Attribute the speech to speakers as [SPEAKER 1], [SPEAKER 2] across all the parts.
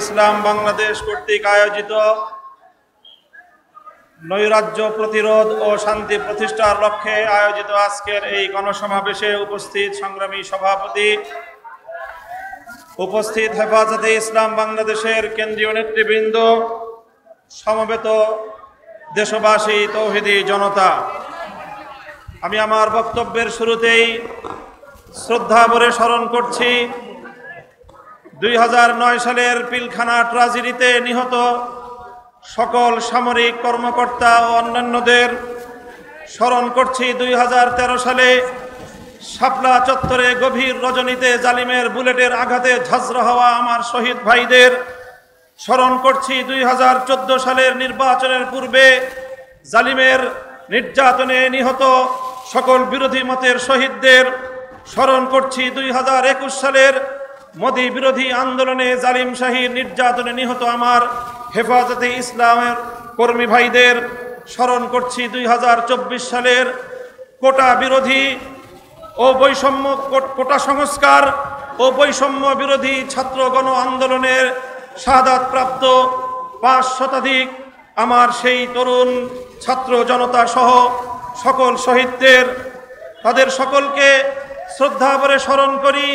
[SPEAKER 1] ইসলাম বাংলাদেশ কর্তৃক আয়োজিত নৈরাজ্য প্রতিরোধ ও শান্তি প্রতিষ্ঠার লক্ষ্যে আয়োজিত আজকের এই গণসমাবেশে উপস্থিত সংগ্রামী সভাপতি, উপস্থিত হেফাজতে ইসলাম বাংলাদেশের কেন্দ্রীয় নেতৃবৃন্দ, সমবেত দেশবাসী, তৌহিদি জনতা, আমি আমার বক্তব্যের শুরুতেই শ্রদ্ধা ভরে স্মরণ করছি 2009 সালের পিলখানা ট্রাজেডিতে নিহত সকল সামরিক কর্মকর্তা ও অন্যান্যদের। স্মরণ করছি 2013 সালে শাপলা চত্বরে গভীর রজনীতে জালিমের বুলেটের আঘাতে ঝাঁঝরা হওয়া আমার শহীদ ভাইদের। স্মরণ করছি 2014 সালের নির্বাচনের পূর্বে জালিমের নির্যাতনে নিহত সকল বিরোধী মতের শহীদদের। স্মরণ করছি 2021 সালের মোদি বিরোধী আন্দোলনে জালিম শাহীর নির্যাতনে নিহত আমার হেফাজতে ইসলামের কর্মী ভাইদের। স্মরণ করছি 2024 সালের কোটা বিরোধী ও বৈষম্য কোটা সংস্কার ও বৈষম্য বিরোধী ছাত্র গণ আন্দোলনের শাহাদাতপ্রাপ্ত 5 শতাধিক আমার সেই তরুণ ছাত্র জনতা সহ সকল শহীদদের। তাদের সকলকে শ্রদ্ধা ভরে স্মরণ করি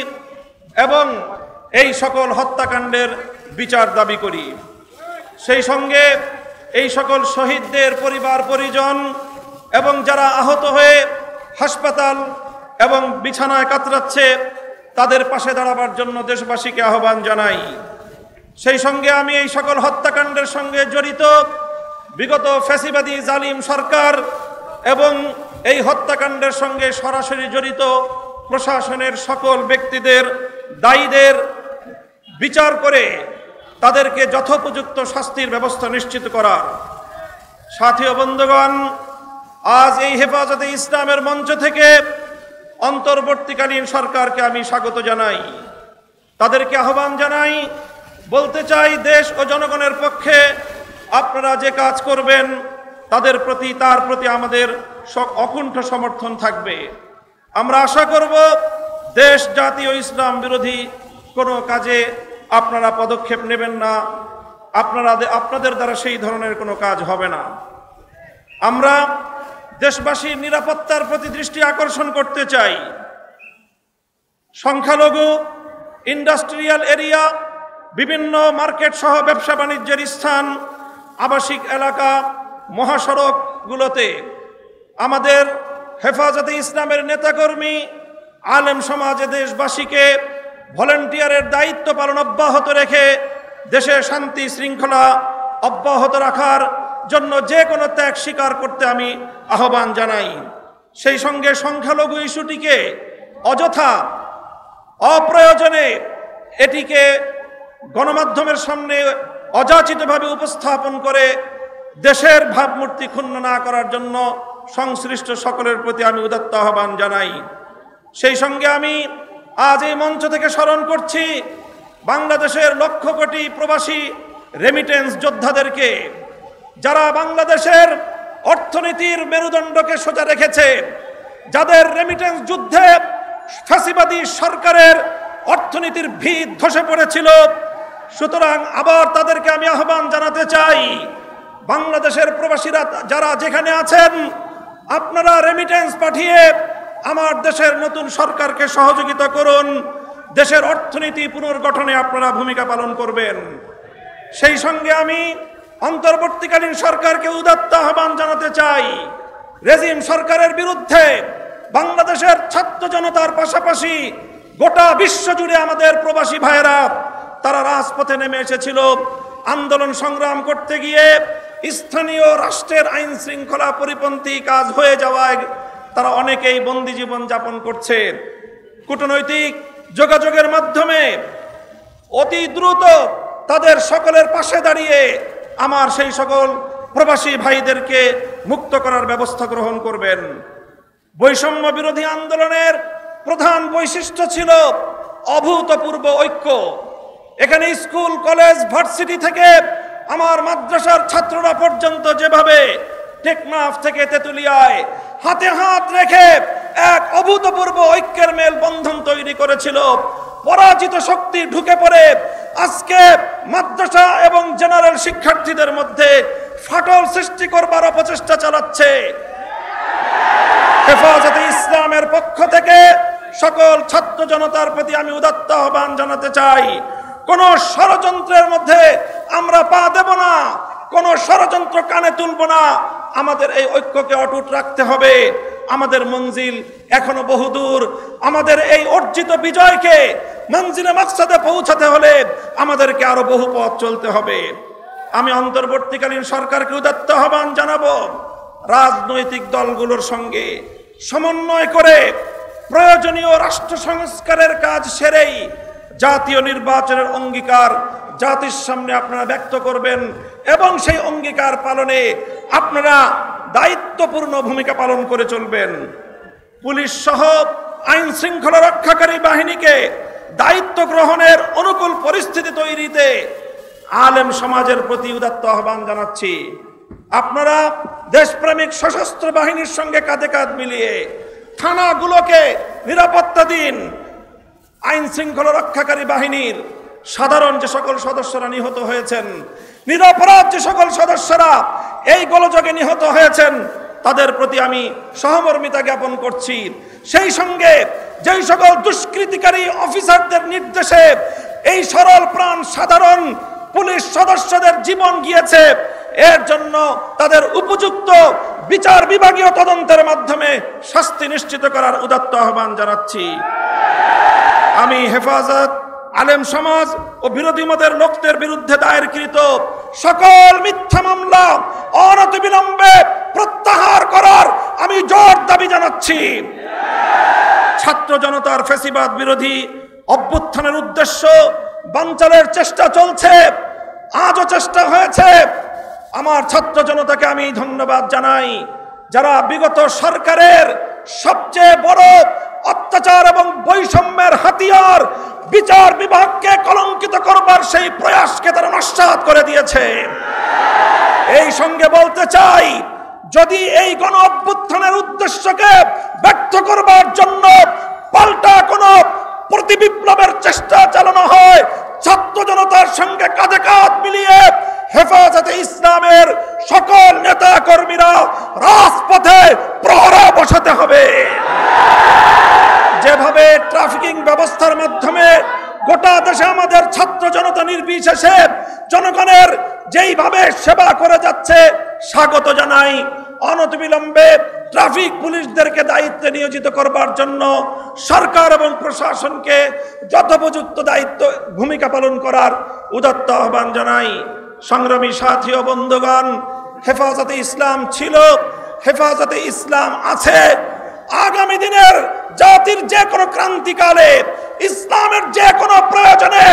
[SPEAKER 1] এবং এই সকল হত্যাকাণ্ডের বিচার দাবি করি। সেই সঙ্গে এই সকল শহীদদের পরিবার পরিজন এবং যারা আহত হয়ে হাসপাতাল এবং বিছানায় কাতরাচ্ছে, তাদের পাশে দাঁড়াবার জন্য দেশবাসীকে আহ্বান জানাই। সেই সঙ্গে আমি এই সকল হত্যাকাণ্ডের সঙ্গে জড়িত বিগত ফ্যাসিবাদী জালিম সরকার এবং এই হত্যাকাণ্ডের সঙ্গে সরাসরি জড়িত প্রশাসনের সকল ব্যক্তিদের, দায়ীদের বিচার করে তাদেরকে যথোপযুক্ত শাস্তির ব্যবস্থা নিশ্চিত করার। সাথী ও বন্ধুগণ, আজ এই হেফাজতে ইসলামের মঞ্চ থেকে অন্তর্বর্তীকালীন সরকারকে আমি স্বাগত জানাই, তাদেরকে আহ্বান জানাই, বলতে চাই দেশ ও জনগণের পক্ষে আপনারা যে কাজ করবেন তার প্রতি আমাদের অকুণ্ঠ সমর্থন থাকবে। আমরা আশা করব দেশ, জাতি ও ইসলাম বিরোধী কোনো কাজে আপনারা পদক্ষেপ নেবেন না, আপনাদের দ্বারা সেই ধরনের কোনো কাজ হবে না। আমরা দেশবাসীর নিরাপত্তার প্রতি দৃষ্টি আকর্ষণ করতে চাই। সংখ্যালঘু, ইন্ডাস্ট্রিয়াল এরিয়া, বিভিন্ন মার্কেট সহ ব্যবসা বাণিজ্যের স্থান, আবাসিক এলাকা, মহাসড়কগুলোতে আমাদের হেফাজতে ইসলামের নেতাকর্মী, আলেম সমাজে দেশবাসীকে ভলেন্টিয়ারের দায়িত্ব পালন অব্যাহত রেখে দেশে শান্তি শৃঙ্খলা অব্যাহত রাখার জন্য যে কোনো ত্যাগ স্বীকার করতে আমি আহ্বান জানাই। সেই সঙ্গে সংখ্যালঘু ইস্যুটিকে অযথা অপ্রয়োজনে এটিকে গণমাধ্যমের সামনে অযাচিতভাবে উপস্থাপন করে দেশের ভাবমূর্তি ক্ষুণ্ণ না করার জন্য সংশ্লিষ্ট সকলের প্রতি আমি উদাত্ত আহ্বান জানাই। সেই সঙ্গে আমি আজ এই মঞ্চ থেকে স্মরণ করছি বাংলাদেশের লক্ষ কোটি প্রবাসী রেমিটেন্স যোদ্ধাদেরকে, যারা বাংলাদেশের অর্থনীতির মেরুদণ্ডকে সোজা রেখেছে, যাদের রেমিটেন্স যুদ্ধে ফ্যাসিবাদী সরকারের অর্থনীতির ভিত ধসে পড়েছিল। সুতরাং আবার তাদেরকে আমি আহ্বান জানাতে চাই, বাংলাদেশের প্রবাসীরা যারা যেখানে আছেন, আপনারা রেমিটেন্স পাঠিয়ে আমার দেশের নতুন সরকারকে সহযোগিতা করুন। দেশের অর্থনীতি পুনর্গঠনে আপনারা ভূমিকা পালন করবেন। সেই সঙ্গে আমি অন্তর্বর্তীকালীন সরকারকে উদাত্ত আহ্বান জানাতে চাই, রেজিম সরকারের বিরুদ্ধে বাংলাদেশের ছাত্র জনতার পাশাপাশি গোটা বিশ্ব জুড়ে আমাদের প্রবাসী ভাইয়েরা তারা রাজপথে নেমে এসেছিল। আন্দোলন সংগ্রাম করতে গিয়ে স্থানীয় রাষ্ট্রের আইন শৃঙ্খলা পরিপন্থী কাজ হয়ে যাওয়ায় তারা অনেকেই বন্দী জীবন যাপন করছে। কূটনৈতিক যোগাযোগের মাধ্যমে অতি দ্রুত তাদের সকলের পাশে দাঁড়িয়ে আমার সেই সকল প্রবাসী ভাইদেরকে মুক্ত করার ব্যবস্থা গ্রহণ করবেন। বৈষম্য বিরোধী আন্দোলনের প্রধান বৈশিষ্ট্য ছিল অভূতপূর্ব ঐক্য। এখানে স্কুল, কলেজ, ভার্সিটি থেকে আমার মাদ্রাসার ছাত্ররা পর্যন্ত যেভাবে টেকনাফ থেকে তেতুলিয়ায় হাতে হাত রেখে এক অভূতপূর্ব ঐক্যের মেল বন্ধন তৈরি করেছিল, পরাজিত শক্তি ঢুকে পড়ে আজকে মাদ্রাসা এবং জেনারেল শিক্ষার্থীদের মধ্যে ফাটল সৃষ্টি করবার অপচেষ্টা চালাচ্ছে। হেফাজতে ইসলামের পক্ষ থেকে সকল ছাত্র জনতার প্রতি আমি উদাত্ত আহ্বান জানাতে চাই, কোন ষড়যন্ত্রের মধ্যে আমরা পা দেব না, কোন ষড়যন্ত্র কানে তুলব না। আমাদের এই ঐক্যকে অটুট রাখতে হবে। আমাদের মঞ্জিল এখনো বহুদূর। আমাদের এই অর্জিত বিজয়কে মঞ্জিলে মাকসাদে পৌঁছাতে হলে আমাদেরকে আরো বহু পথ চলতে হবে। আমি অন্তর্বর্তীকালীন সরকারকে উদাত্ত আহ্বান জানাবো, রাজনৈতিক দলগুলোর সঙ্গে সমন্বয় করে প্রয়োজনীয় রাষ্ট্র সংস্কারের কাজ সেরেই জাতীয় নির্বাচনের অঙ্গীকার জাতির সামনে আপনারা ব্যক্ত করবেন এবং সেই অঙ্গীকার পালনে আপনারা দায়িত্বপূর্ণ ভূমিকা পালন করে চলবেন। পুলিশ সহ আইন শৃঙ্খলা রক্ষাকারী বাহিনীকে দায়িত্ব গ্রহণের অনুকূল পরিস্থিতি তৈরিতে আলেম সমাজের প্রতি উদাত্ত আহ্বান জানাচ্ছি। আপনারা দেশপ্রেমিক সশস্ত্র বাহিনীর সঙ্গে কাঁধে কাঁধ মিলিয়ে থানাগুলোকে নিরাপত্তা দিন। আইন শৃঙ্খলা রক্ষাকারী বাহিনীর সাধারণ যে সকল সদস্যরা নিহত হয়েছেন, নিরপরাধ যে সকল সদস্যরা এই গোলযোগে নিহত হয়েছেন, তাদের প্রতি আমি সহমর্মিতা জ্ঞাপন করছি। সেই সঙ্গে যেই সকল দুষ্কৃতিকারী অফিসারদের নির্দেশে এই সরল প্রাণ সাধারণ পুলিশ সদস্যদের জীবন গিয়েছে, এর জন্য তাদের উপযুক্ত বিচার বিভাগীয় তদন্তের মাধ্যমে শাস্তি নিশ্চিত করার উদাত্ত আহ্বান জানাচ্ছি। আমি হেফাজত, আলেম সমাজ ও বিরোধী মতের লোকদের বিরুদ্ধে দায়েরকৃত সকল মিথ্যা মামলা অনতিবিলম্বে প্রত্যাহার করার আমি জোর দাবি জানাচ্ছি। ছাত্র জনতার ফ্যাসিবাদ বিরোধী অভ্যুত্থানের উদ্দেশ্য বানচালের চেষ্টা চলছে, আজও চেষ্টা হয়েছে। আমার ছাত্র জনতাকে আমি ধন্যবাদ জানাই, যারা বিগত সরকারের সবচেয়ে বড় অত্যাচার এবং বৈষম্যের হাতিয়ার বিচার বিভাগকে কলঙ্কিত করবার সেই প্রয়াসকে তারা নস্যাৎ করে দিয়েছে। এই সঙ্গে বলতে চাই, যদি এই গণ অভ্যুত্থানের উদ্দেশ্যকে ব্যর্থ করবার জন্য পাল্টা কোন প্রতিবিপ্লবের চেষ্টা চালানো হয়, ছাত্র জনতার সঙ্গে কাঁধে কাঁধ মিলিয়ে হেফাজতে ইসলামের সকল নেতা কর্মীরা রাজপথে প্রহরা বসাতে হবে। যেভাবে ট্রাফিকিং ব্যবস্থার মাধ্যমে গোটা দেশে আমাদের ছাত্র জনতা নির্বিশেষে জনগণের যেইভাবে সেবা করে যাচ্ছে, স্বাগত জানাই। অনতিবিলম্বে ট্রাফিক পুলিশদেরকে দায়িত্বে নিয়োজিত করবার জন্য সরকার এবং প্রশাসনকে যথোপযুক্ত দায়িত্ব ভূমিকা পালন করার উদাত্ত আহ্বান জানাই। সংগ্রামী সাথী ও বন্ধুগণ, হেফাজতে ইসলাম ছিল, হেফাজতে ইসলাম আছে। আগামী দিনের জাতির যে কোনো ক্রান্তিকালে ইসলামের যে কোনো প্রয়োজনে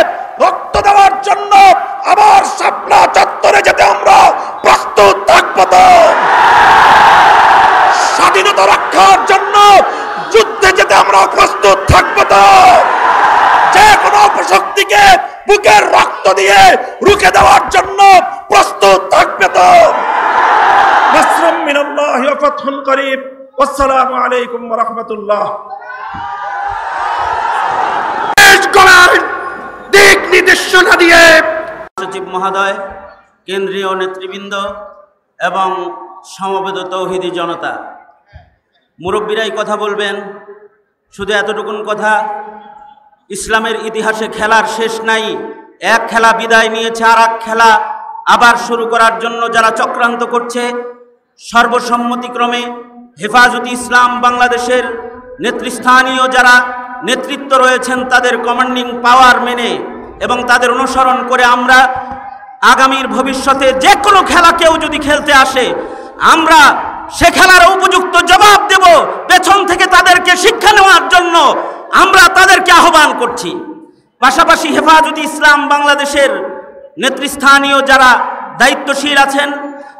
[SPEAKER 1] রক্ত দেওয়ার জন্য আবার শাপলা চত্বরে যেতে আমরা প্রস্তুত থাকবো। তো স্বাধীনতা রক্ষার জন্য যুদ্ধে যেতে আমরা প্রস্তুত থাকবো। তো যে কোনো অপশক্তিকে বুকের রক্ত দিয়ে রুখে দেওয়ার জন্য প্রস্তুত থাকবে। তো নাসরুম মিনাল্লাহি ওয়া ফাতহুন করিব। আসসালামু আলাইকুম ওয়া রাহমাতুল্লাহ। দিক নির্দেশনা দিয়ে
[SPEAKER 2] সচিব মহোদয়, কেন্দ্রীয় নেতৃবৃন্দ এবং সমবেত তৌহিদি জনতা, মুরব্বীরাই কথা বলবেন। শুধু এতটুকুন কথা, ইসলামের ইতিহাসে খেলার শেষ নাই। এক খেলা বিদায় নিয়েছে, আর এক খেলা আবার শুরু করার জন্য যারা চক্রান্ত করছে, সর্বসম্মতিক্রমে হেফাজতে ইসলাম বাংলাদেশের নেতৃস্থানীয় যারা নেতৃত্ব রয়েছেন, তাদের কমান্ডিং পাওয়ার মেনে এবং তাদের অনুসরণ করে আমরা আগামীর ভবিষ্যতে যে কোনো খেলা কেউ যদি খেলতে আসে, আমরা সে খেলার উপযুক্ত জবাব দেব। পেছন থেকে তাদেরকে শিক্ষা নেওয়ার জন্য আমরা তাদেরকে আহ্বান করছি। পাশাপাশি হেফাজতে ইসলাম বাংলাদেশের নেতৃস্থানীয় যারা দায়িত্বশীল আছেন,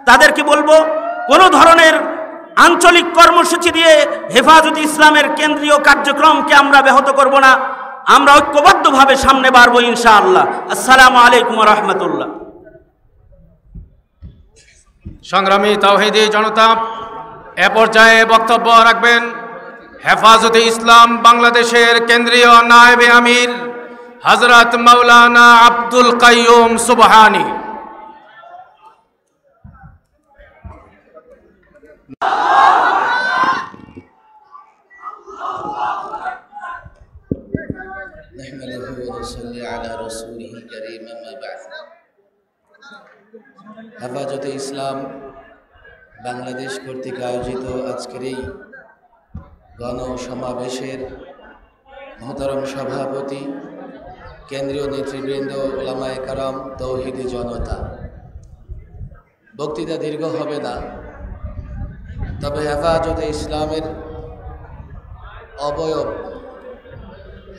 [SPEAKER 2] তাদেরকে বলবো, কোনো ধরনের আঞ্চলিক কর্মসূচি দিয়ে হেফাজতে ইসলামের কেন্দ্রীয় কার্যক্রমকে আমরা ব্যাহত করব না। আমরা ঐক্যবদ্ধভাবে সামনে বাড়বো ইনশাআল্লাহ। আসসালামু আলাইকুম ওয়া রাহমাতুল্লাহ।
[SPEAKER 3] সংগ্রামী তাওহীদি জনতা, এ পর্যায়ে বক্তব্য রাখবেন হেফাজতে ইসলাম বাংলাদেশের কেন্দ্রীয় নায়েবে আমির হযরত মাওলানা আব্দুল কাইয়ুম সুবহানী।
[SPEAKER 4] হেফাজতে ইসলাম বাংলাদেশ কর্তৃক আয়োজিত আজকের এই গণসমাবেশের মহতরম সভাপতি, কেন্দ্রীয় নেতৃবৃন্দ, উলামায়ে কারাম, তৌহিদি জনতা, বক্তৃতা দীর্ঘ হবে না, তবে হেফাজতে ইসলামের অবয়ব,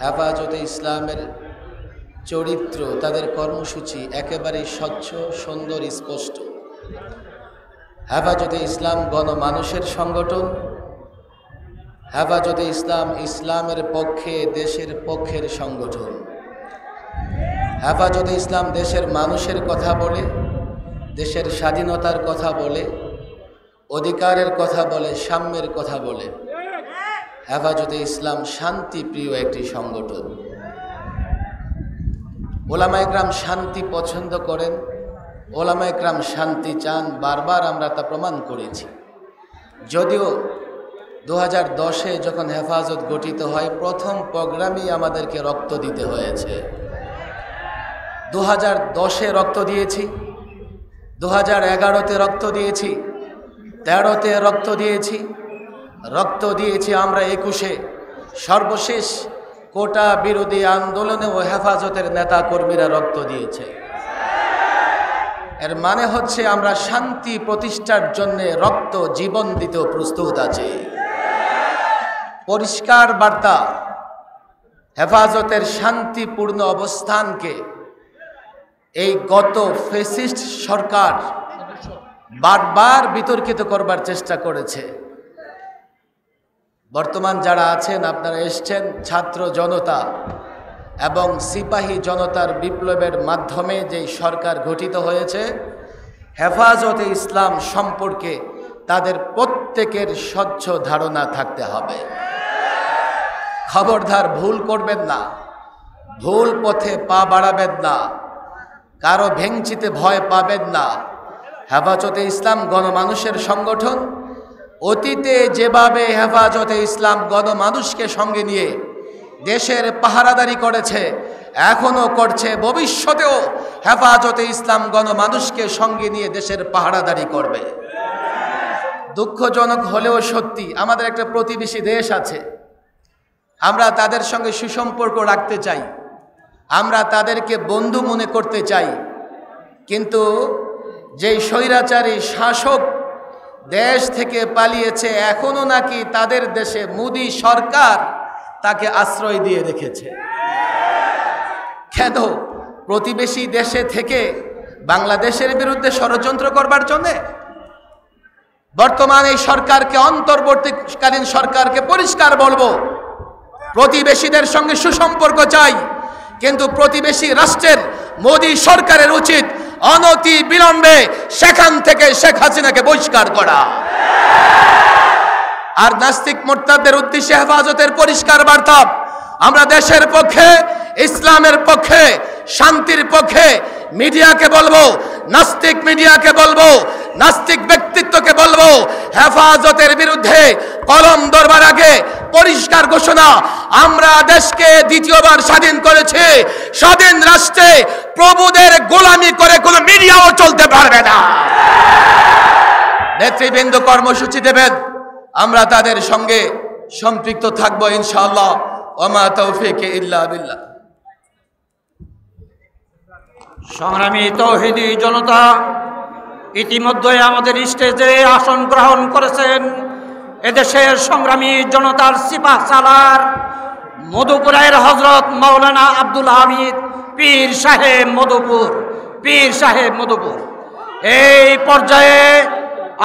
[SPEAKER 4] হেফাজতে ইসলামের চরিত্র, তাদের কর্মসূচি একেবারে স্বচ্ছ, সুন্দর, স্পষ্ট। হেফাজতে ইসলাম গণমানুষের সংগঠন। হেফাজতে ইসলাম ইসলামের পক্ষে, দেশের পক্ষের সংগঠন। হেফাজতে ইসলাম দেশের মানুষের কথা বলে, দেশের স্বাধীনতার কথা বলে, অধিকারের কথা বলে, সাম্যের কথা বলে। হেফাজতে ইসলাম শান্তিপ্রিয় একটি সংগঠন। ওলামায়ে কেরাম শান্তি পছন্দ করেন, ওলামায়ে কেরাম শান্তি চান, বারবার আমরা তা প্রমাণ করেছি। যদিও 2010-এ যখন হেফাজত গঠিত হয়, প্রথম প্রোগ্রামেই আমাদেরকে রক্ত দিতে হয়েছে। 2010-এ রক্ত দিয়েছি, 2011-তে রক্ত দিয়েছি, 13-তে রক্ত দিয়েছি আমরা 21-এ। সর্বশেষ কোটা বিরোধী আন্দোলনেও হেফাজতের নেতা কর্মীরা রক্ত দিয়েছে। এর মানে হচ্ছে আমরা শান্তি প্রতিষ্ঠার জন্য রক্ত, জীবন দিতেও প্রস্তুত আছি। পরিষ্কার বার্তা, হেফাজতের শান্তিপূর্ণ অবস্থানকে এই গত ফ্যাসিস্ট সরকার বারবার বিতর্কিত করবার চেষ্টা করেছে। বর্তমান যারা আছেন, আপনারা এসছেন ছাত্র জনতা এবং সিপাহী জনতার বিপ্লবের মাধ্যমে যেই সরকার গঠিত হয়েছে, হেফাজতে ইসলাম সম্পর্কে তাদের প্রত্যেকের স্বচ্ছ ধারণা থাকতে হবে। খবরদার ভুল করবেন না, ভুল পথে পা বাড়াবেন না, কারো ভেংচিতে ভয় পাবেন না। হেফাজতে ইসলাম গণমানুষের সংগঠন। অতীতে যেভাবে হেফাজতে ইসলাম গণমানুষকে সঙ্গে নিয়ে দেশের পাহারাদারি করেছে, এখনও করছে, ভবিষ্যতেও হেফাজতে ইসলাম গণমানুষকে সঙ্গে নিয়ে দেশের পাহারাদারি করবে। দুঃখজনক হলেও সত্যি, আমাদের একটা প্রতিবেশী দেশ আছে, আমরা তাদের সঙ্গে সুসম্পর্ক রাখতে চাই, আমরা তাদেরকে বন্ধু মনে করতে চাই, কিন্তু যেই স্বৈরাচারী শাসক দেশ থেকে পালিয়েছে, এখনো নাকি তাদের দেশে মোদি সরকার তাকে আশ্রয় দিয়ে রেখেছে। কেন? প্রতিবেশী দেশে থেকে বাংলাদেশের বিরুদ্ধে ষড়যন্ত্র করবার জন্যে। বর্তমান এই সরকারকে, অন্তর্বর্তীকালীন সরকারকে পরিষ্কার বলবো, প্রতিবেশীদের সঙ্গে সুসম্পর্ক চাই, কিন্তু প্রতিবেশী রাষ্ট্রের মোদি সরকারের উচিত অনতি বিলম্বে সেখান থেকে শেখ হাসিনাকে বহিষ্কার করা। আর নাস্তিক মোরতাদদের উদ্দেশ্যে হেফাজতের পরিষ্কার বার্তা, আমরা দেশের পক্ষে, ইসলামের পক্ষে, শান্তির পক্ষে। মিডিয়াকে বলবো, নাস্তিক মিডিয়াকে বলবো, নাস্তিক ব্যক্তিত্বকে বলবো, হেফাজতের বিরুদ্ধে কলম ধরবার আগে পরিষ্কার ঘোষণা, আমরা দেশকে দ্বিতীয়বার স্বাধীন করেছি। স্বাধীন রাষ্ট্রে প্রভুদের গোলামি করে কোনো মিডিয়াও চলতে পারবে না। নেতৃবৃন্দ কর্মসূচি দেবেন, আমরা তাদের সঙ্গে সম্পৃক্ত থাকবো ইনশাআল্লাহ। ওমা তৌফিক ইল্লা বিল্লাহ।
[SPEAKER 5] সংগ্রামী তৌহিদি জনতা, ইতিমধ্যে আমাদের স্টেজে আসন গ্রহণ করেছেন এদেশের সংগ্রামী জনতার সিপাহসালার, মধুপুরের হজরত মাওলানা আব্দুল হামিদ পীর সাহেব মধুপুর। এই পর্যায়ে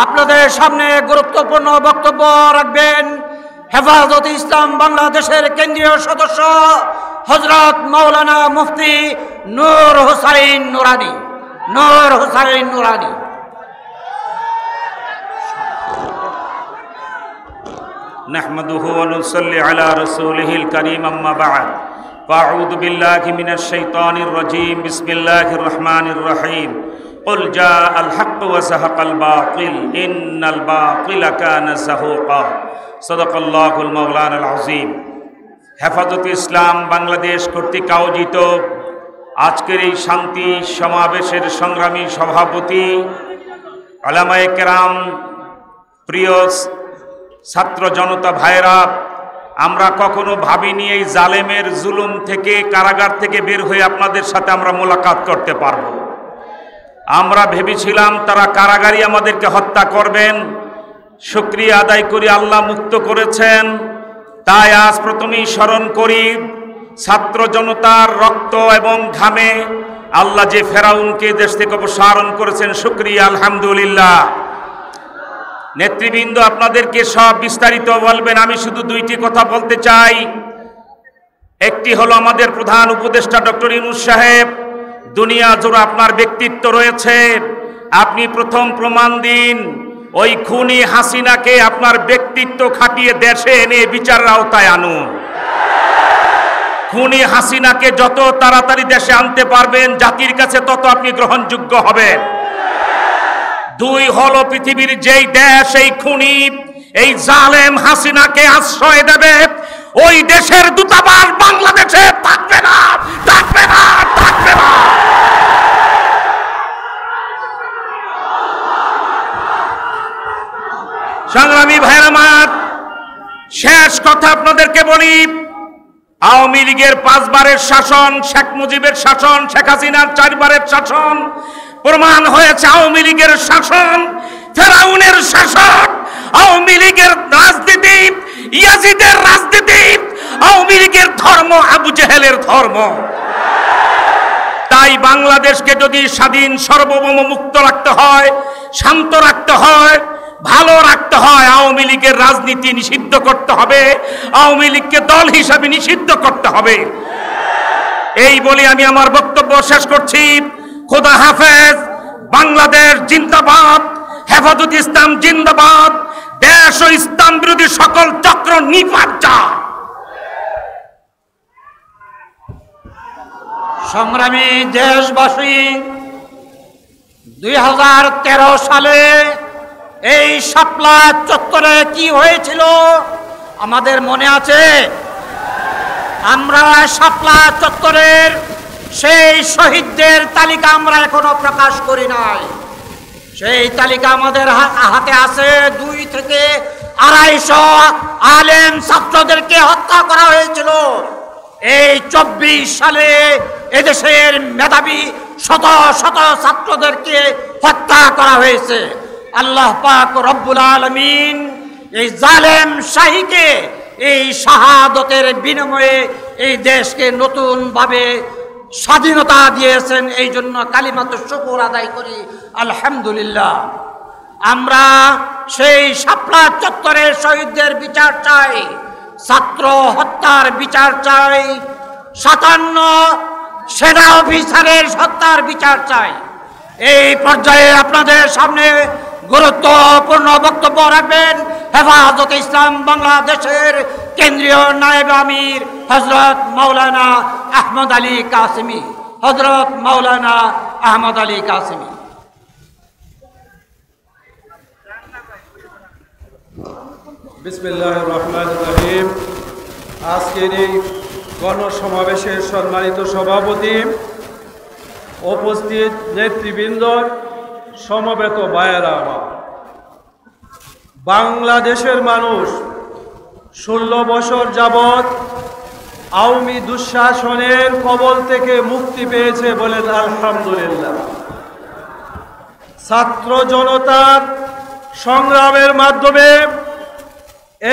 [SPEAKER 5] আপনাদের সামনে গুরুত্বপূর্ণ বক্তব্য রাখবেন হেফাজতে ইসলাম বাংলাদেশের কেন্দ্রীয় সদস্য হজরত মাওলানা মুফতি নূর হুসাইন নুরানী।
[SPEAKER 6] নাহমাদুহু ওয়া নুসাল্লি আলা রাসূলিহিল কারীম, আম্মা বা'দ। فأعوذ بالله من الشيطان الرجيم بسم الله الرحمن الرحيم قل جاء الحق وزهق الباطل إن الباطل كان زهوقا صدق الله المولانا العظيم হেফাজতে ইসলাম বাংলাদেশ কর্তৃক আয়োজিত আজকের এই শান্তি সমাবেশের সংগ্রামী সভাপতি উলামায়ে কেরাম, প্রিয় ছাত্র জনতা ভাইরা, আমরা কখনো ভাবিনি এই জালেমের জুলুম থেকে, কারাগার থেকে বের হয়ে আপনাদের সাথে আমরা মোলাকাত করতে পারব। আমরা ভেবেছিলাম তারা কারাগারই আমাদেরকে হত্যা করবেন। শুকরিয়া আদায় করি, আল্লাহ মুক্ত করেছেন। তাই আজ প্রথমেই স্মরণ করি ছাত্র জনতার রক্ত এবং ঘামে আল্লাহ যে ফেরাউনকে দেশ থেকে অপসারণ করেছেন, শুকরিয়া আলহামদুলিল্লাহ। নেতৃবৃন্দ আপনাদেরকে সব বিস্তারিত বলবেন, আমি শুধু দুইটি কথা বলতে চাই। একটি হলো আমাদের প্রধান উপদেষ্টা ডক্টর ইউনূস সাহেব, দুনিয়া জুড়ে আপনার ব্যক্তিত্ব রয়েছে, আপনি প্রথম প্রমাণ দিন। ওই খুনি হাসিনাকে আপনার ব্যক্তিত্ব খাটিয়ে দেশে এনে বিচারের আওতায় আনুন। খুনি হাসিনাকে যত তাড়াতাড়ি দেশে আনতে পারবেন জাতির কাছে তত আপনি গ্রহণযোগ্য হবেন। দুই হলো পৃথিবীর যেই দেশ এই খুনি এই জালেম হাসিনাকে আশ্রয় দেবে ওই দেশের দূতাবাস বাংলাদেশে থাকবে না, থাকবে না, থাকবে না। সংগ্রামী ভাইরা আমার, শেষ কথা আপনাদেরকে বলি, আওয়ামী লীগের 5 বারের শাসন, শেখ মুজিবের শাসন, শেখ হাসিনার 4 বারের শাসন প্রমাণ হয়েছে আওয়ামী লীগের শাসন ফেরাউনের শাসন। আওয়ামী লীগের রাজনীতি ইয়াজিদের রাজনীতি, আওয়ামী লীগের ধর্ম আবু জেহেলের ধর্ম। তাই বাংলাদেশকে যদি স্বাধীন সার্বভৌম মুক্ত রাখতে হয়, শান্ত রাখতে হয়, ভালো রাখতে হয়, আওয়ামী লীগের রাজনীতি নিষিদ্ধ করতে হবে, আওয়ামী লীগকে দল হিসাবে নিষিদ্ধ করতে হবে। এই বলে আমি আমার বক্তব্য শেষ করছি। খোদা হাফেজ। বাংলাদেশ জিন্দাবাদ, হেফাজতে ইসলাম জিন্দাবাদ, দেশ ও ইসলাম বিরোধী সকল চক্র নিপাত যা।
[SPEAKER 5] সংগ্রামী দেশবাসী, 2013 সালে এই শাপলা চত্বরে কি হয়েছিল আমাদের মনে আছে? আমরা শাপলা চত্বরের সেই শহীদদের তালিকা আমরা এখনো প্রকাশ করি নাই। সেই তালিকা আমাদের হাতে আছে। 2 থেকে 250 আলেম ছাত্রদেরকে হত্যা করা হয়েছিল। এই 24 সালে এদেশের মেধাবী শত শত ছাত্রদেরকে হত্যা করা হয়েছে। আল্লাহ পাক রব্বুল আলামিন এই জালেম শাহীকে এই শাহাদতের বিনিময়ে এই দেশকে নতুন ভাবে স্বাধীনতা দিয়েছেন। এই জন্য কালিমাতুশ শুকর আদায় করি আলহামদুলিল্লাহ। আমরা সেই শাপলা চত্বরের শহীদদের বিচার চাই, ছাত্র হত্যার বিচার চাই, 57 সেনা অফিসারের হত্যার বিচার চাই। এই পর্যায়ে আপনাদের সামনে গুরুত্বপূর্ণ বক্তব্য রাখবেন হেফাজতে ইসলাম বাংলাদেশের কেন্দ্রীয় নায়েব আমির হযরত মাওলানা আহমদ আলী কাসেমী। হযরত মাওলানা আহমদ আলী কাসেমী।
[SPEAKER 7] বিসমিল্লাহির রহমানির রহিম। আজকের এই গণসমাবেশের সম্মানিত সভাপতি, উপস্থিত নেতৃবৃন্দ, সমবেত ভাইয়েরা আমার, বাংলাদেশের মানুষ 16 বছর যাবৎ আওয়ামী দুঃশাসনের কবল থেকে মুক্তি পেয়েছে, বলেন আলহামদুলিল্লাহ। ছাত্র জনতার সংগ্রামের মাধ্যমে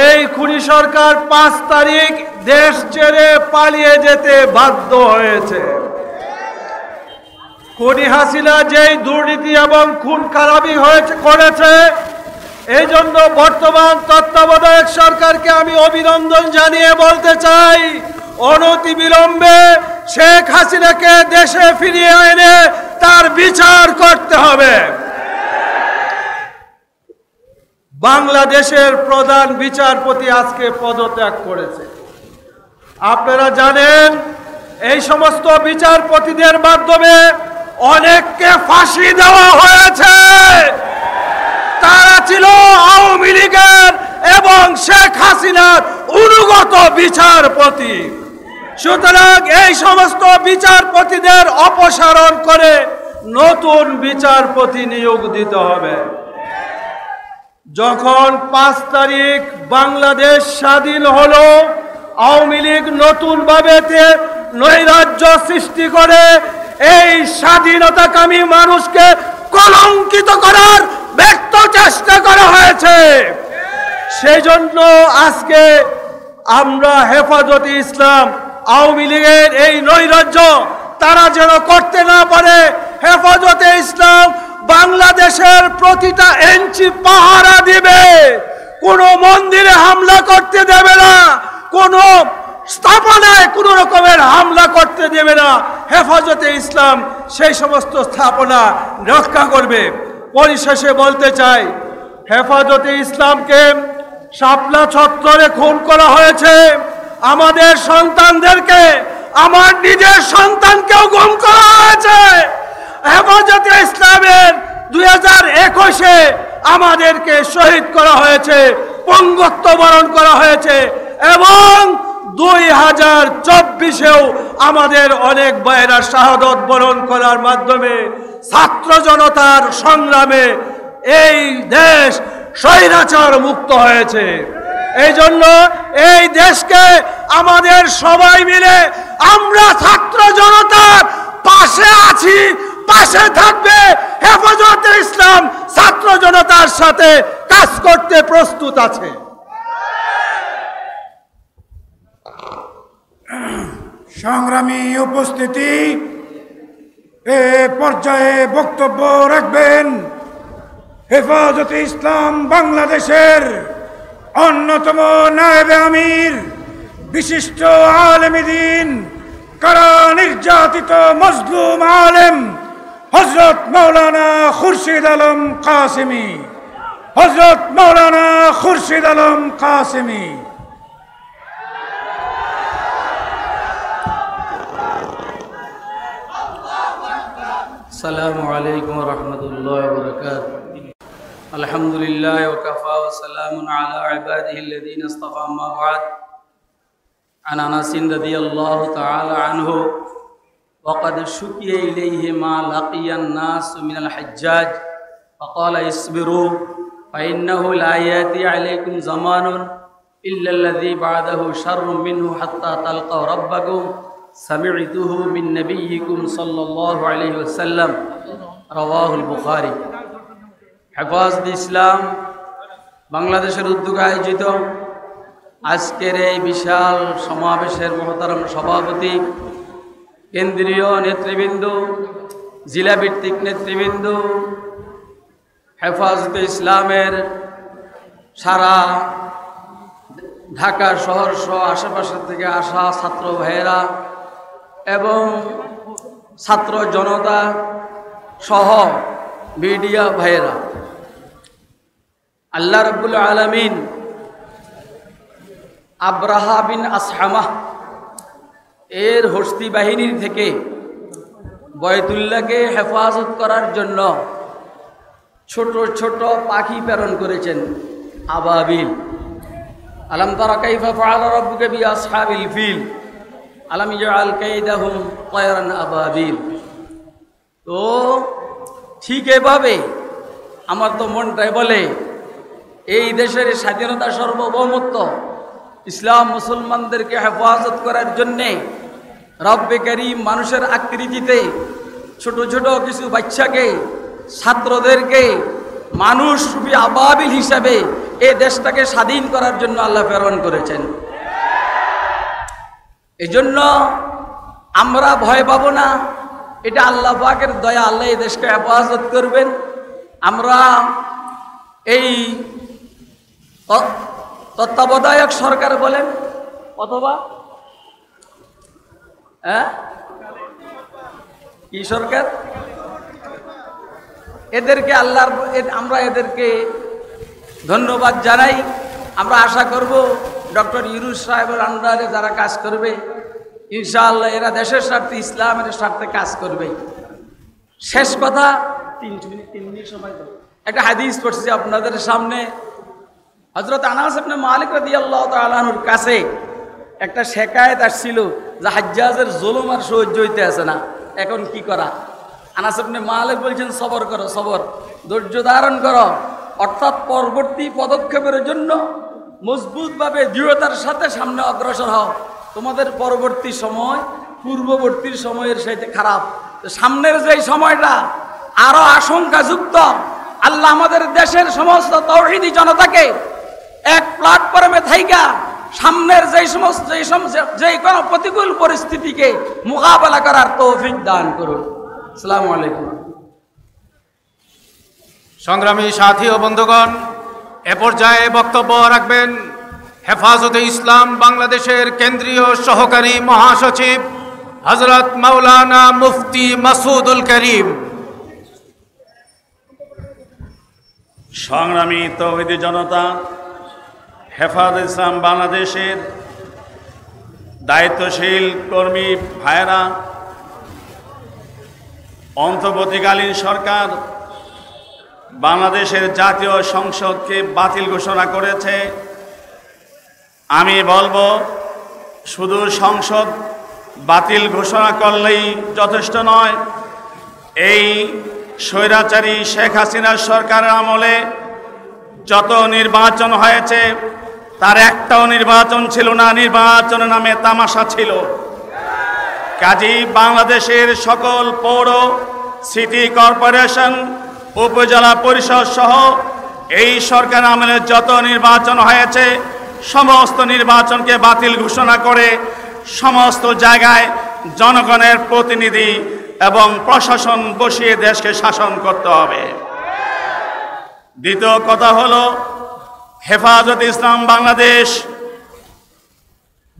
[SPEAKER 7] এই খুনি সরকার 5 তারিখ দেশ ছেড়ে পালিয়ে যেতে বাধ্য হয়েছে। খুনি হাসিনা যেই দুর্নীতি এবং খুন খারাপি করেছে, এই জন্য বর্তমান তত্ত্বাবধায়ক সরকারকে আমি অভিনন্দন জানিয়ে বলতে চাই, অনতিবিলম্বে শেখ হাসিনাকে দেশে ফিরিয়ে এনে তার বিচার করতে হবে। বাংলাদেশের প্রধান বিচারপতি আজকে পদত্যাগ করেছে। আপনারা জানেন এই সমস্ত বিচারপতিদের মাধ্যমে অনেককে ফাঁসি দেওয়া হয়েছে। তারা ছিল আওয়ামী লীগের এবং শেখ হাসিনার অনুগত বিচারপতি। সুতরাং এই সমস্ত বিচারপতিদের অপসারণ করে নতুন বিচারপতি নিয়োগ দিতে হবে। যখন 5 তারিখ বাংলাদেশ স্বাধীন হলো, আওয়ামী লীগ নতুনভাবে নৈরাজ্য সৃষ্টি করে এই স্বাধীনতাকামী মানুষকে কলঙ্কিত করার ব্যর্থ চেষ্টা করা হয়েছে। সেই জন্য আজকে আমরা হেফাজতে ইসলাম আওয়ামী লীগের এই নৈরাজ্য তারা যেন করতে না পারে, হেফাজতে ইসলাম বাংলাদেশের প্রতিটা ইঞ্চি পাহারা দিবে, কোনো মন্দিরে হামলা করতে দেবে না, কোনো স্থাপনায় কোনো রকমের হামলা করতে দেবে না। হেফাজতে ইসলাম সেই সমস্ত স্থাপনা রক্ষা করবে। পরিশেষে বলতে চাই, হেফাজতে ইসলামকে শাপলা চত্বরে খুন করা হয়েছে। আমাদের সন্তানদেরকে, আমার নিজের সন্তানকেও গুম করা হয়েছে। হেফাজতে ইসলামের 2021-এ আমাদেরকে শহীদ করা হয়েছে, পঙ্গত্ব বরণ করা হয়েছে এবং 2024-এও আমাদের অনেক ভাইয়েরা শাহাদত বরণ করার মাধ্যমে ছাত্র জনতার সংগ্রামে এই দেশ স্বৈরাচার মুক্ত হয়েছে। এই জন্য এই দেশকে আমাদের সবাই মিলে আমরা ছাত্র জনতার পাশে আছি, পাশে থাকবে। হেফাজতে ইসলাম ছাত্র জনতার সাথে কাজ করতে প্রস্তুত আছে।
[SPEAKER 8] সংগ্রামী উপস্থিতি, এ পর্যায়ে বক্তব্য রাখবেন হেফাজতে ইসলাম বাংলাদেশের অন্যতম নায়েবে আমির, বিশিষ্ট আলেমে দ্বীন, কারা নির্যাতিত মজলুম আলেম হযরত মাওলানা খুরশিদ আলম কাসেমী। হযরত মাওলানা খুরশিদ আলম কাসেমী।
[SPEAKER 9] السلام عليكم ورحمة الله وبركاته. الحمد لله وكفى وسلام على عباده الذين اصطفى. أما بعد، عن أنس رضي الله تعالى عنه وقد شكي إليه ما لقي الناس من الحجاج فقال اصبروا فإنه لا يأتي عليكم زمان إلا الذي بعده شر منه حتى تلقوا ربكم سمعته من نبيكم صلى الله عليه وسلم. رواه البخاري. হেফাজতে ইসলাম বাংলাদেশের উদ্যোগে আয়োজিত আজকের এই বিশাল সমাবেশের মহতারাম সভাপতি, কেন্দ্রীয় নেতৃবৃন্দ, জেলা ভিত্তিক নেতৃবৃন্দ, হেফাজতে ইসলামের সারা ঢাকা শহর সহ আশেপাশের থেকে আসা ছাত্র ভাইয়েরা এবং ছাত্র জনতা সহ মিডিয়া ভাইয়েরা, আল্লাহ রাব্বুল আলামিন আব্রাহা বিন আসহামাহ এর হস্তি বাহিনীর থেকে বয়তুল্লাহকে হেফাজত করার জন্য ছোট ছোট পাখি প্রেরণ করেছেন, আবাবিল। আলাম তারা কাইফা ফাআলা রাব্বুকা বিআসহাবিল ফিল আলাম ইয়াজআল কাইদাহুম তায়রান আবাবিল। তো ঠিক এভাবে আমার তো মনটাই বলে এই দেশের স্বাধীনতা, সার্বভৌমত্ব, ইসলাম মুসলমানদেরকে হেফাজত করার জন্যে রব্বে কারীম মানুষের আকৃতিতে ছোট ছোট কিছু বাচ্চাকে, ছাত্রদেরকে মানুষ রূপী আবাবিল হিসাবে এই দেশটাকে স্বাধীন করার জন্য আল্লাহ প্রেরণ করেছেন। এজন্য আমরা ভয় পাবো না, এটা আল্লাহ পাকের দয়া, আল্লাহ এই দেশকে হেফাজত করবেন। আমরা এই তত্ত্বাবধায়ক সরকার বলেন অথবা কি সরকার, এদেরকে আল্লাহর, আমরা এদেরকে ধন্যবাদ জানাই। আমরা আশা করব ডক্টর ইউনূস সাহেবের আন্ডারে যারা কাজ করবে ইনশাআল্লাহ এরা দেশের স্বার্থে ইসলামের স্বার্থে কাজ করবে। শেষ কথা, 3 মিনিট সময় তো একটা হাদিস পড়ছি আপনাদের সামনে। হযরত আনাস ইবনে মালিক রাদিয়াল্লাহু তাআলা আনহুর কাছে একটা শিকায়েত আসছিল যে হাজ্জাজের জুলুম আর সহ্য হইতে আছে না, এখন কি করা। আনাস ইবনে মালিক বলছেন সবর করো, সবর, ধৈর্য ধারণ করো, অর্থাৎ পরবর্তী পদক্ষেপের জন্য মজবুতভাবে দৃঢ়তার সাথে সামনে অগ্রসর হও। তোমাদের পরবর্তী সময় পূর্ববর্তীর সময়ের সাথে খারাপ, সামনের যে সময়টা আরো আশঙ্কাযুক্ত। আল্লাহ আমাদের দেশের সমস্ত তাওহীদি জনতাকে এক প্ল্যাটফর্মে থাইকা সামনের যে কোনো প্রতিকূল পরিস্থিতিকে মোকাবেলা করার তৌফিক দান করুন। আসসালামু আলাইকুম।
[SPEAKER 3] সংগ্রামী সাথী ও বন্ধুগণ, এ পর্যায়ে বক্তব্য রাখবেন হেফাজতে ইসলাম বাংলাদেশের কেন্দ্রীয় সহকারী মহাসচিব হযরত মাওলানা মুফতি মাসুদুল করিম।
[SPEAKER 1] সংগ্রামী তাওহীদি জনতা, হেফাজতে ইসলাম বাংলাদেশের দায়িত্বশীল কর্মী ভাইয়েরা, অন্তর্বর্তীকালীন সরকার বাংলাদেশের জাতীয় সংসদকে বাতিল ঘোষণা করেছে। আমি বলবো, শুধু সংসদ বাতিল ঘোষণা করলেই যথেষ্ট নয়। এই স্বৈরাচারী শেখ হাসিনার সরকারের আমলে যত নির্বাচন হয়েছে তার একটাও নির্বাচন ছিল না, নির্বাচনের নামে তামাশা ছিল। কাজী বাংলাদেশের সকল পৌর, সিটি কর্পোরেশন, উপজেলা পরিষদ সহ এই সরকার আমলে যত নির্বাচন হয়েছে সমস্ত নির্বাচনকে বাতিল ঘোষণা করে সমস্ত জায়গায় জনগণের প্রতিনিধি এবং প্রশাসন বসিয়ে দেশকে শাসন করতে হবে। দ্বিতীয় কথা হলো, হেফাজতে ইসলাম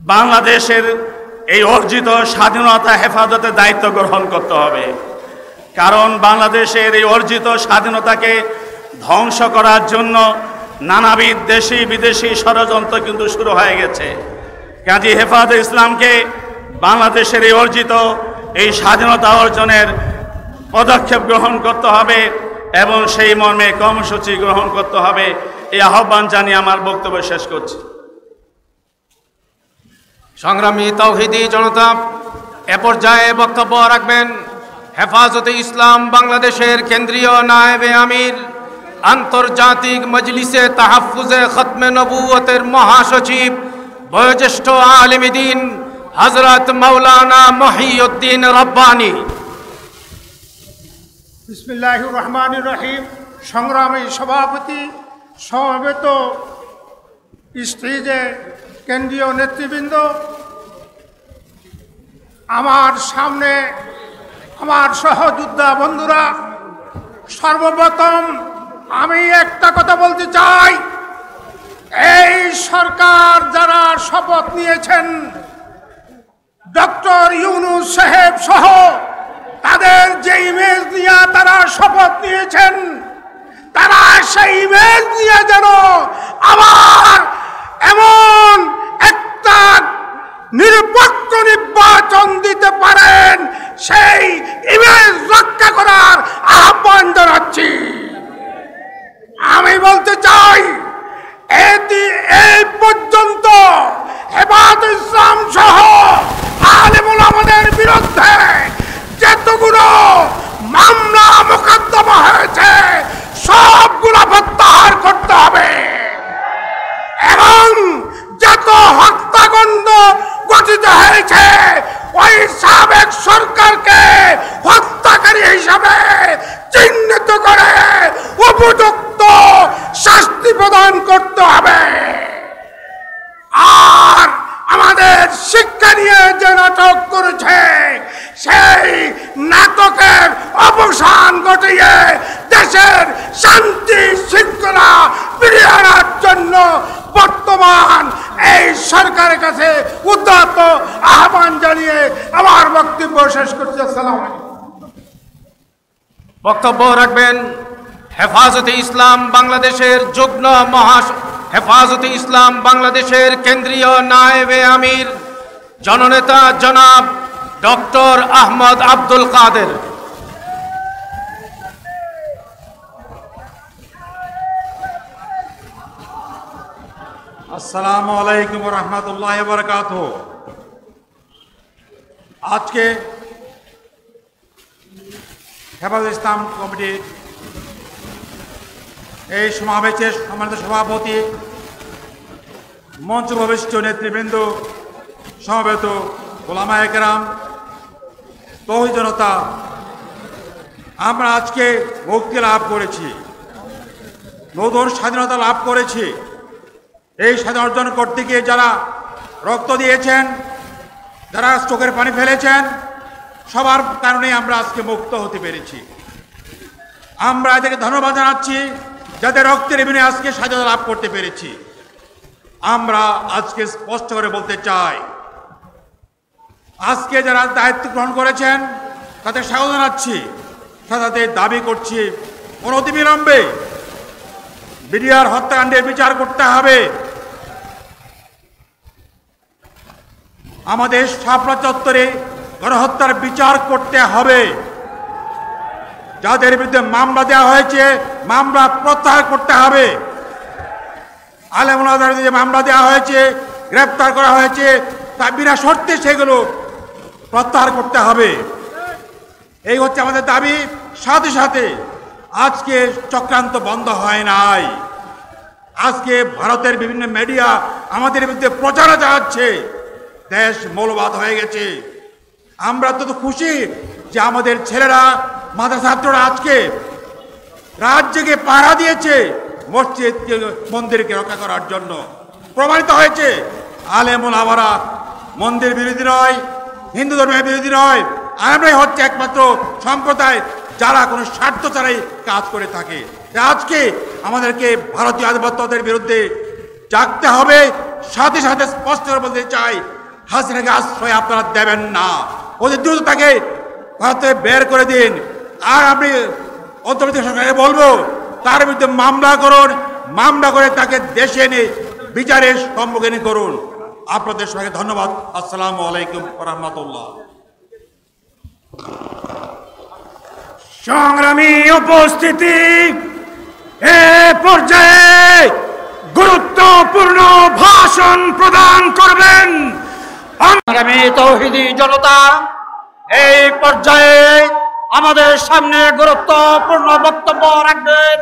[SPEAKER 1] বাংলাদেশের এই অর্জিত স্বাধীনতা হেফাজতের দায়িত্ব গ্রহণ করতে হবে। কারণ বাংলাদেশের এই অর্জিত স্বাধীনতাকে ধ্বংস করার জন্য নানাবিধ দেশি বিদেশি ষড়যন্ত্র কিন্তু শুরু হয়ে গেছে। কাজী হেফাজতে ইসলামকে বাংলাদেশের এই অর্জিত এই স্বাধীনতা অর্জনের পদক্ষেপ গ্রহণ করতে হবে এবং সেই মর্মে কর্মসূচি গ্রহণ করতে হবে। এই আহ্বান জানিয়ে আমার বক্তব্য শেষ করছি।
[SPEAKER 3] সংগ্রামী তাওহীদি জনতা, এ পর্যায়ে বক্তব্য রাখবেন হেফাজতে ইসলাম বাংলাদেশের কেন্দ্রীয় নায়েবে আমির, আন্তর্জাতিক মজলিসে তাহাফুজে খতমে নবুয়তের মহাসচিব, বয়োজ্যেষ্ঠ আলেম দ্বীন হযরত মাওলানা মহিউদ্দিন রব্বানী।
[SPEAKER 10] বিসমিল্লাহির রহমানির রহিম। সংগ্রামী সভাপতি, সমবেত স্টেজে কেন্দ্রীয় নেতৃবৃন্দ, আমার সামনে আমার সহযোদ্ধা বন্ধুরা, সর্বপ্রথম আমি একটা কথা বলতে চাই। এই সরকার যারা শপথ নিয়েছেন, ডক্টর ইউনূস সাহেব সহ তাদের যে ইমেজ নিয়ে তারা শপথ নিয়েছেন, তারা সেই ইমেজ নিয়ে যেন আবার এমন একটা নিরপেক্ষ নির্বাচন দিতে পারেন, সেই ইমেজ রক্ষা করার আহ্বান জানাচ্ছি। আমি বলতে চাই, এই পর্যন্ত হেফাজতে ইসলাম সহ আলেম ওলামাদের বিরুদ্ধে যতগুলো মামলা মোকদ্দমা হয়েছে সবগুলো প্রত্যাহার করতে হবে এবং যত হত্যাকাণ্ড গঠিত হয়েছে ওই সাবেক সরকারকে হত্যাকারী হিসাবে চিহ্নিত করে উপযুক্ত শাস্তি প্রদান করতে হবে। আর আমাদের শিক্ষা নিয়ে যে নাটক করেছে সেই নাটকের অবসান ঘটিয়ে দেশের শান্তি শৃঙ্খলা ফিরিয়ে আনার জন্য বর্তমান এই সরকারের কাছে উদাত্ত আহ্বান জানিয়ে আমার বক্তব্য শেষ করছি। আসসালামু আলাইকুম।
[SPEAKER 3] বক্তব্য রাখবেন হেফাজতে ইসলাম বাংলাদেশের হেফাজতে ইসলাম বাংলাদেশের কেন্দ্রীয় নায়েবে আমির জননেতা জনাব ডক্টর আহমদ আব্দুল কাদের।
[SPEAKER 8] আসসালামু আলাইকুম ওয়া রাহমাতুল্লাহি ওয়া বারাকাতুহু। আজকে হেফাজত ইসলাম কমিটির এই সমাবেশের সম্মানিত সভাপতি, মঞ্চ ভবিষ্ঠ নেতৃবৃন্দ, সমবেত ওলামায়ে কেরাম, তৌহিদ জনতা, আমরা আজকে মুক্তি লাভ করেছি, নতুন স্বাধীনতা লাভ করেছি। এই স্বাধীনতা অর্জন করতে গিয়ে যারা রক্ত দিয়েছেন, যারা চোখের পানি ফেলেছেন, সবার কারণে আমরা আজকে মুক্ত হতে পেরেছি। আমরা এদেরকে ধন্যবাদ জানাচ্ছি যাদের রক্তের বিনিময়ে আজকে স্বাধীনতা লাভ করতে পেরেছি। আমরা আজকে স্পষ্ট করে বলতে চাই, আজকে যারা দায়িত্ব গ্রহণ করেছেন তাদের স্বাগত জানাচ্ছি, সাথে দাবি করছি অনতিবিলম্বে বিডিআর হত্যাকাণ্ডের বিচার করতে হবে। আমাদের শাপলা চত্বরে গণহত্যার বিচার করতে হবে। যাদের বিরুদ্ধে মামলা দেওয়া হয়েছে মামলা প্রত্যাহার করতে হবে। আলেমুলামাদের যে মামলা দেওয়া হয়েছে, গ্রেপ্তার করা হয়েছে, তা বিনা শর্তে সেগুলো প্রত্যাহার করতে হবে। এই হচ্ছে আমাদের দাবি। সাথে সাথে আজকে চক্রান্ত বন্ধ হয় নাই। আজকে ভারতের বিভিন্ন মিডিয়া আমাদের বিরুদ্ধে প্রচারণা চালাচ্ছে, দেশ মৌলবাদ হয়ে গেছে। আমরা তো খুশি যে আমাদের ছেলেরা, মাদ্রাসা ছাত্ররা আজকে রাজ্যকে পাহারা দিয়েছে মসজিদ মন্দিরকে রক্ষা করার জন্য। প্রমাণিত হয়েছে আলেমুলামারা মন্দির বিরোধী নয়, হিন্দু ধর্মের বিরোধী নয়। আমরাই হচ্ছে একমাত্র সম্প্রদায় যারা কোনো স্বার্থ ছাড়াই কাজ করে থাকে। আজকে আমাদেরকে ভারতীয় আধিপত্যদের বিরুদ্ধে জাগতে হবে। সাথে সাথে স্পষ্ট করে বলতে চাই, হাসিনাকে আশ্রয় আপনারা দেবেন না। ওদের দ্রুত তাকে ভারতে বের করে দিন। আর আপনি অন্তর্বর্তী সরকারকে বলবো তার বিরুদ্ধে মামলা করুন, মামলা করে তাকে দেশে এনে বিচারের সম্মুখীন করুন। আপনাদের সবাইকে ধন্যবাদ। আসসালামু আলাইকুম ওয়া রাহমাতুল্লাহ।
[SPEAKER 10] সংগ্রামী উপস্থিতি, এ পর্যায়ে গুরুত্বপূর্ণ ভাষণ প্রদান করবেন
[SPEAKER 5] সংগ্রামী তৌহিদি জনতা। এই পর্যায়ে আমাদের সামনে গুরুত্বপূর্ণ বক্তব্য রাখবেন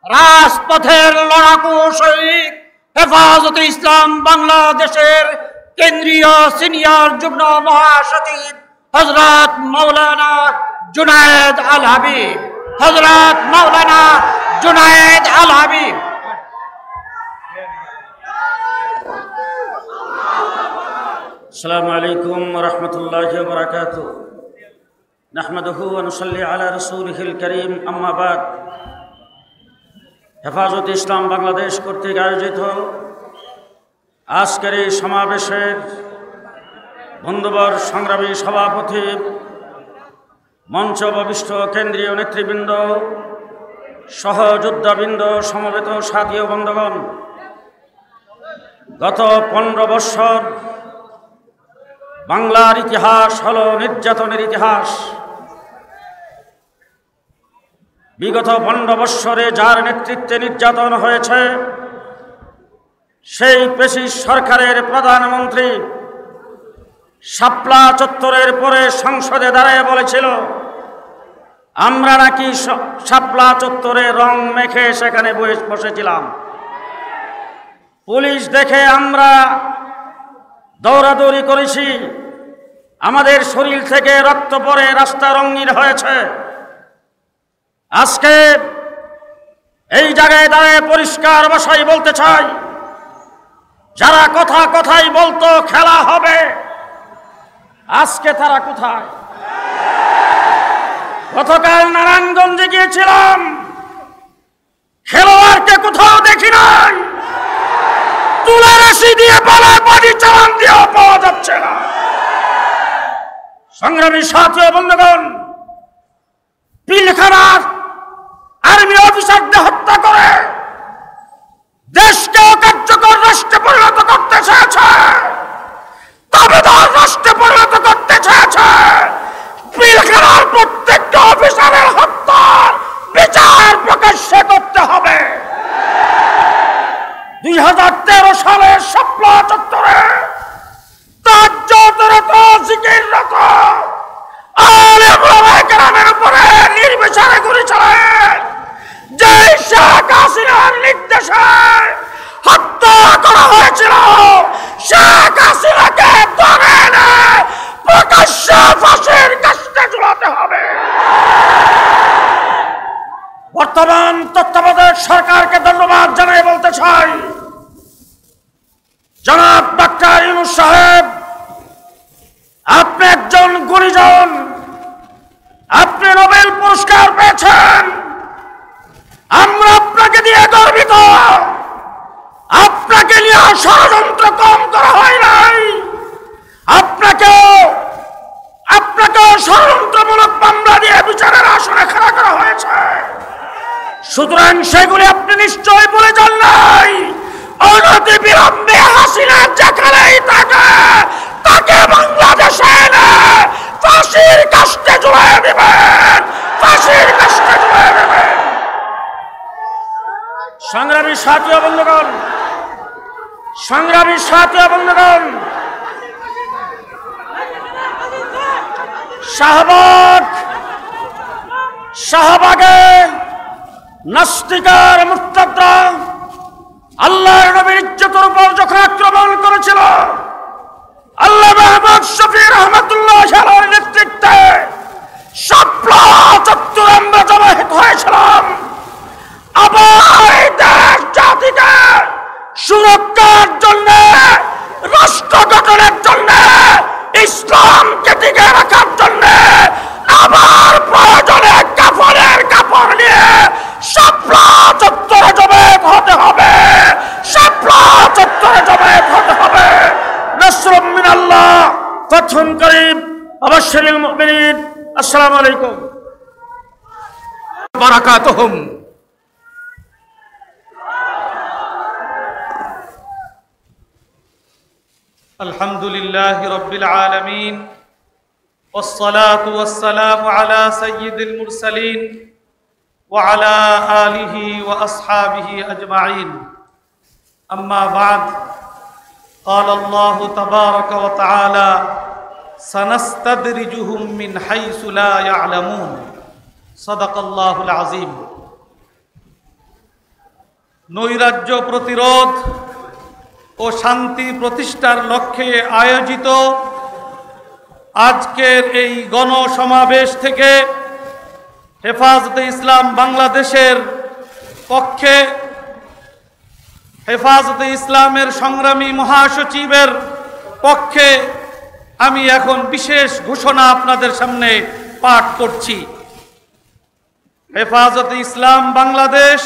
[SPEAKER 5] রাজপথের লড়াকু শহীদ, হেফাজতে ইসলাম বাংলাদেশের কেন্দ্রীয় সিনিয়র যুগ্ম মহাসচিব হযরত মাওলানা জুনায়েদ আল হাবিব। হযরত মাওলানা জুনায়েদ আল হাবিব।
[SPEAKER 2] আসসালামু আলাইকুম ওয়া রাহমাতুল্লাহি ওয়া বারাকাতুহু। নাহমাদুহু ওয়া নুসাল্লি আলা রাসূলিহিল কারীম, আম্মা বাদ। হেফাজতে ইসলাম বাংলাদেশ কর্তৃক আয়োজিত আজকের এই সমাবেশের বন্ধুবর সংগ্রামী সভাপতি, মঞ্চ উপবিষ্ট কেন্দ্রীয় নেতৃবৃন্দ, সহযোদ্ধাবৃন্দ, সমবেত সাথী ও বন্ধুগণ, গত 15 বৎসর বাংলার ইতিহাস হলো নির্যাতনের ইতিহাস। বিগত 15 বৎসরে যার নেতৃত্বে নির্যাতন হয়েছে, সেই ফ্যাসিস্ট সরকারের প্রধানমন্ত্রী শাপলা চত্বরের পরে সংসদে দাঁড়িয়ে বলেছিল, আমরা নাকি শাপলা চত্বরে রং মেখে সেখানে বসেছিলাম। পুলিশ দেখে আমরা দৌড়াদৌড়ি করেছি, আমাদের শরীর থেকে রক্ত পড়ে রাস্তা রঙিন হয়েছে। আজকে এই জায়গায় দাঁড়িয়ে পরিষ্কার ভাষায় বলতে চাই, যারা কথাই বলতো খেলা হবে, আজকে তারা কোথায়? গতকাল নারায়ণগঞ্জে গিয়েছিলাম, খেলোয়াড়কে কোথাও দেখি নাই। তুলা রশি দিয়ে বলা বডি চালান দিয়েও পাওয়া যাচ্ছে না। সংগ্রামী সাথী ও বন্ধুগণ, পিলখানার আর্মি অফিসারদের হত্যা করে দেশকে অকার্যকর রাষ্ট্রে পরিণত করতে চেয়েছে। দাবিদার
[SPEAKER 10] 2013 সালে শাপলা চত্বরে তাজ্জুদরত জিকিররত আলেম ওলামায়ে কেরামের উপরে নির্বিচারে গুলি চালায় যে শেখ হাসিনার নির্দেশে হত্যা করা হয়েছিল, শেখ হাসিনাকে ধরে এনে প্রকাশ্যে ফাঁসির কাস্টে ঝুলাতে হবে। বর্তমান তত্ত্বাবধায়ক সরকারকে ধন্যবাদ জানিয়ে বলতে চাই, জনাব ডক্টর ইউনূস সাহেব, আপনি একজন গুণীজন, আপনি নোবেল পুরস্কার পেয়েছেন, আমরা আপনাকে দিয়ে গর্বিত। আপনাকে নিয়ে ষড়যন্ত্র কম করা হয় নাই, আপনাকেও ষড়যন্ত্রমূলক মামলা দিয়ে বিচারের আসনে খাড়া করা হয়েছে। সুতরাং সেগুলি আপনি নিশ্চয়ই বলে যান নাই। অনতি বিলম্বে হাসিনা যেখানেই থাকে তাকে বাংলাদেশে এনে ফাঁসির কাস্টে ঝুলিয়ে দেবেন, ফাঁসির কাস্টে ঝুলিয়ে দেবেন। সংগ্রামী সাথী ও বন্ধুগণ, সংগ্রামী সাথী ও বন্ধুগণ, শাহবাগে নাস্তিকার মুরতাদরা আল্লাহর নবীর ইজ্জতের উপর যখন আক্রমণ করেছিল, আল্লাহ মাহমুদ শফি রহমাতুল্লাহ আলাইহির নেতৃত্বে শাপলা চত্বরে আমরা জমায়েত হয়েছিলাম। আবার দেশ জাতিকে সুরক্ষার জন্য, রাষ্ট্র গঠনের জন্য, ইসলামকে টিকে রাখার জন্য আবার প্রয়োজনে কাফনের কাপড় নিয়ে শাপলা চত্বরে জমায়েত হতে হবে, শাপলা চত্বরে জমায়েত হতে হবে। নাসরুম মিনাল্লাহ, ফাতহুন করিম, ওয়াবাশশিরিল মুমিনিন। আসসালামু আলাইকুম
[SPEAKER 3] বারাকাতুহুম।
[SPEAKER 1] আলহামদুলিল্লাহ রাব্বিল আলামিন, والصلاة والسلام على سيد المرسلين وعلى آله وأصحابه أجمعين. أما بعد، قال الله تبارك وتعالى: سنستدرجهم من حيث لا يعلمون. صدق الله العظيم. নৈরাজ্য প্রতিরোধ ও শান্তি প্রতিষ্ঠার লক্ষ্যে আয়োজিত আজকের এই গণসমাবেশ থেকে হেফাজতে ইসলাম বাংলাদেশের পক্ষে হেফাজতে ইসলামের সংগ্রামী মহাসচিবের পক্ষে আমি এখন বিশেষ ঘোষণা আপনাদের সামনে পাঠ করছি। হেফাজতে ইসলাম বাংলাদেশ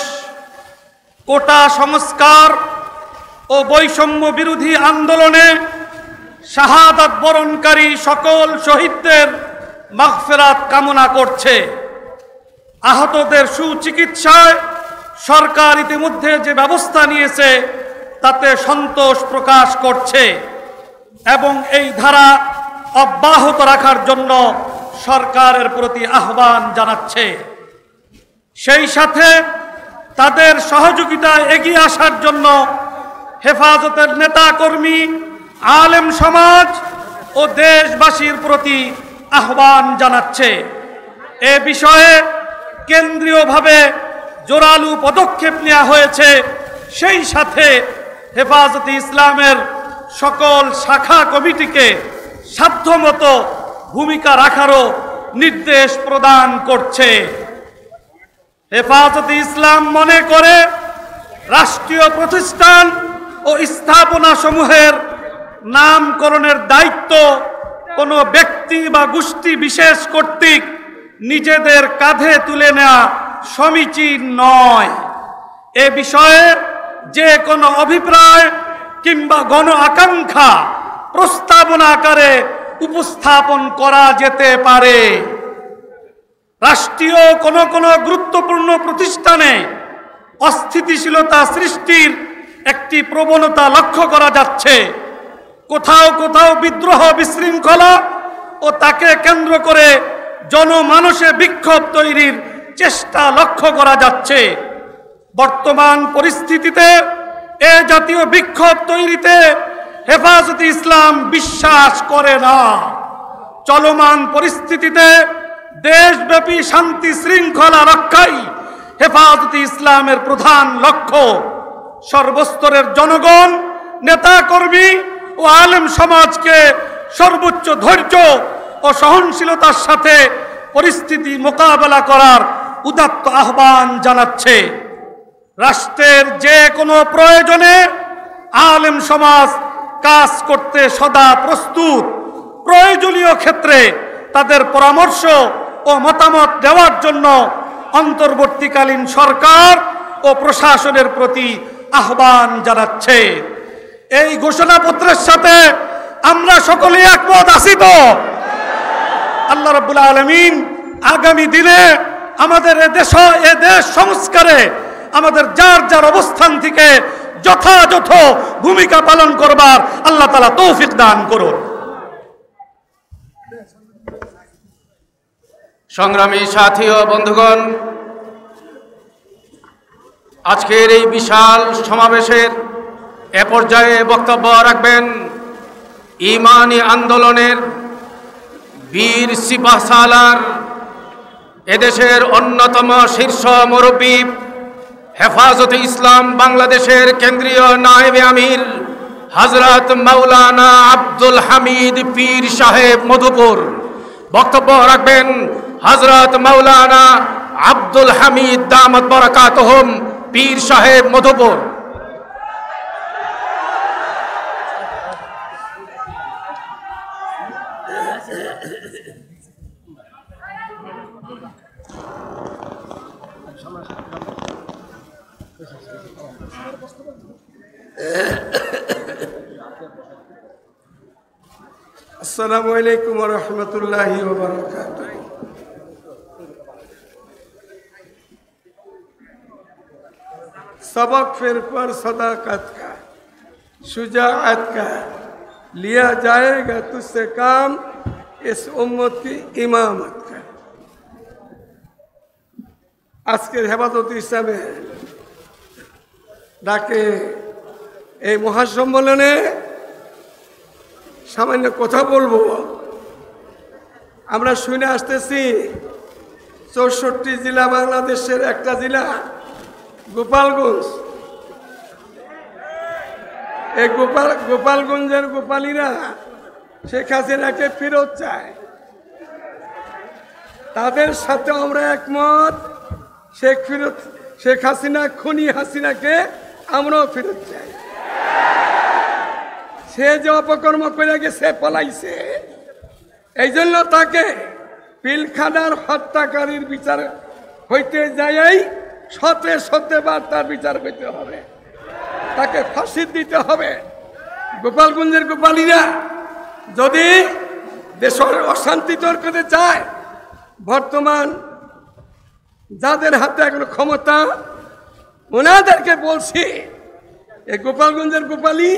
[SPEAKER 1] কোটা সংস্কার ও বৈষম্য বিরোধী আন্দোলনে শাহাদাত বরণকারী সকল শহীদদের মাগফিরাত কামনা করছে। আহতদের সুচিকিৎসায় সরকার ইতিমধ্যে যে ব্যবস্থা নিয়েছে তাতে সন্তোষ প্রকাশ করছে এবং এই ধারা অব্যাহত রাখার জন্য সরকারের প্রতি আহ্বান জানাচ্ছে। সেই সাথে তাদের সহযোগিতায় এগিয়ে আসার জন্য হেফাজতের নেতাকর্মী, আলেম সমাজ ও দেশবাসীর প্রতি আহ্বান জানাচ্ছে। এ বিষয়ে কেন্দ্রীয়ভাবে জোরালো পদক্ষেপ নেওয়া হয়েছে। সেই সাথে হেফাজতে ইসলামের সকল শাখা কমিটিকে সাধ্যমতো ভূমিকা রাখারও নির্দেশ প্রদান করছে। হেফাজতে ইসলাম মনে করে রাষ্ট্রীয় প্রতিষ্ঠান ও স্থাপনা সমূহের নামকরণের দায়িত্ব কোনো ব্যক্তি বা গোষ্ঠী বিশেষ কর্তৃক নিজেদের কাঁধে তুলে নেওয়া সমীচীন নয়। এ বিষয়ে যে কোনো অভিপ্রায় কিংবা গণ আকাঙ্ক্ষা প্রস্তাবনা আকারে উপস্থাপন করা যেতে পারে। রাষ্ট্রীয় কোনো গুরুত্বপূর্ণ প্রতিষ্ঠানে অস্থিতিশীলতা সৃষ্টির একটি প্রবণতা লক্ষ্য করা যাচ্ছে। কোথাও কোথাও বিদ্রোহ, বিশৃঙ্খলা ও তাকে কেন্দ্র করে জনমানসে বিক্ষোভ তৈরির চেষ্টা লক্ষ্য করা যাচ্ছে। বর্তমান পরিস্থিতিতে এ জাতীয় বিক্ষোভ তৈরিতে হেফাজতে ইসলাম বিশ্বাস করে না। চলমান পরিস্থিতিতে দেশব্যাপী শান্তি শৃঙ্খলা রক্ষাই হেফাজতে ইসলামের প্রধান লক্ষ্য। সর্বস্তরের জনগণ, নেতাকর্মী ও আলেম সমাজকে সর্বোচ্চ ধৈর্য ও সহনশীলতার সাথে পরিস্থিতি মোকাবেলা করার উদাত্ত আহ্বান জানাচ্ছে। রাষ্ট্রের যে কোনো প্রয়োজনে আলেম সমাজ কাজ করতে সদা প্রস্তুত। প্রয়োজনীয় ক্ষেত্রে তাদের পরামর্শ ও মতামত দেওয়ার জন্য অন্তর্বর্তীকালীন সরকার ও প্রশাসনের প্রতি আহ্বান জানাচ্ছে। এই ঘোষণাপত্রের সাথে আমরা সকলে একমত আছি তো? আল্লাহ রাব্বুল আলামিন আগামী দিনে আমাদের এ দেশ সংস্কারে আমাদের যার যার অবস্থান থেকে যথাযথ ভূমিকা পালন করবার আল্লাহ তাআলা তৌফিক দান করুন।
[SPEAKER 3] সংগ্রামী সাথী ও বন্ধুগণ, আজকের এই বিশাল সমাবেশের এ পর্যায়ে বক্তব্য রাখবেন ইমানি আন্দোলনের বীর সিপাহসালার এদেশের অন্যতম শীর্ষ মুরব্বী, হেফাজতে ইসলাম বাংলাদেশের কেন্দ্রীয় নায়েবে আমির হযরত মাওলানা আব্দুল হামিদ পীর সাহেব মধুপুর। বক্তব্য রাখবেন হযরত মাওলানা আব্দুল হামিদ দামাত বরকাতুহুম পীর সাহেব মধুপুর।
[SPEAKER 11] আসসালামু আলাইকুম ওয়া রাহমাতুল্লাহি ওয়া বারাকাতুহু। सबक फिर पर सदाकत का, शुजाअत का लिया जाएगा तुझसे काम, इस उम्मत की इमामत का। আজকের হেফাজতে ইসলামের ডাকে এই মহাসম্মেলনে সামান্য কথা বলবো। আমরা শুনে আসতেছি 64 জেলা বাংলাদেশের একটা জেলা গোপালগঞ্জ। এই গোপালগঞ্জের গোপালীরা শেখ হাসিনাকে ফেরত চায়। তাদের সাথে আমরা একমত। শেখ হাসিনা খুনি হাসিনাকে আমরাও ফেরত চাই। সে যে অপকর্ম করে গেছে, পলাইছে, এই জন্য তাকে পিলখানার হত্যাকারীর বিচার হইতে যাই শতবার তার বিচার হইতে হবে, তাকে ফাঁসি দিতে হবে। গোপালগঞ্জের গোপালীরা যদি দেশের অশান্তি দূর করতে চায়, বর্তমান যাদের হাতে এখন ক্ষমতা, ওনাদেরকে বলছি, এই গোপালগঞ্জের গোপালী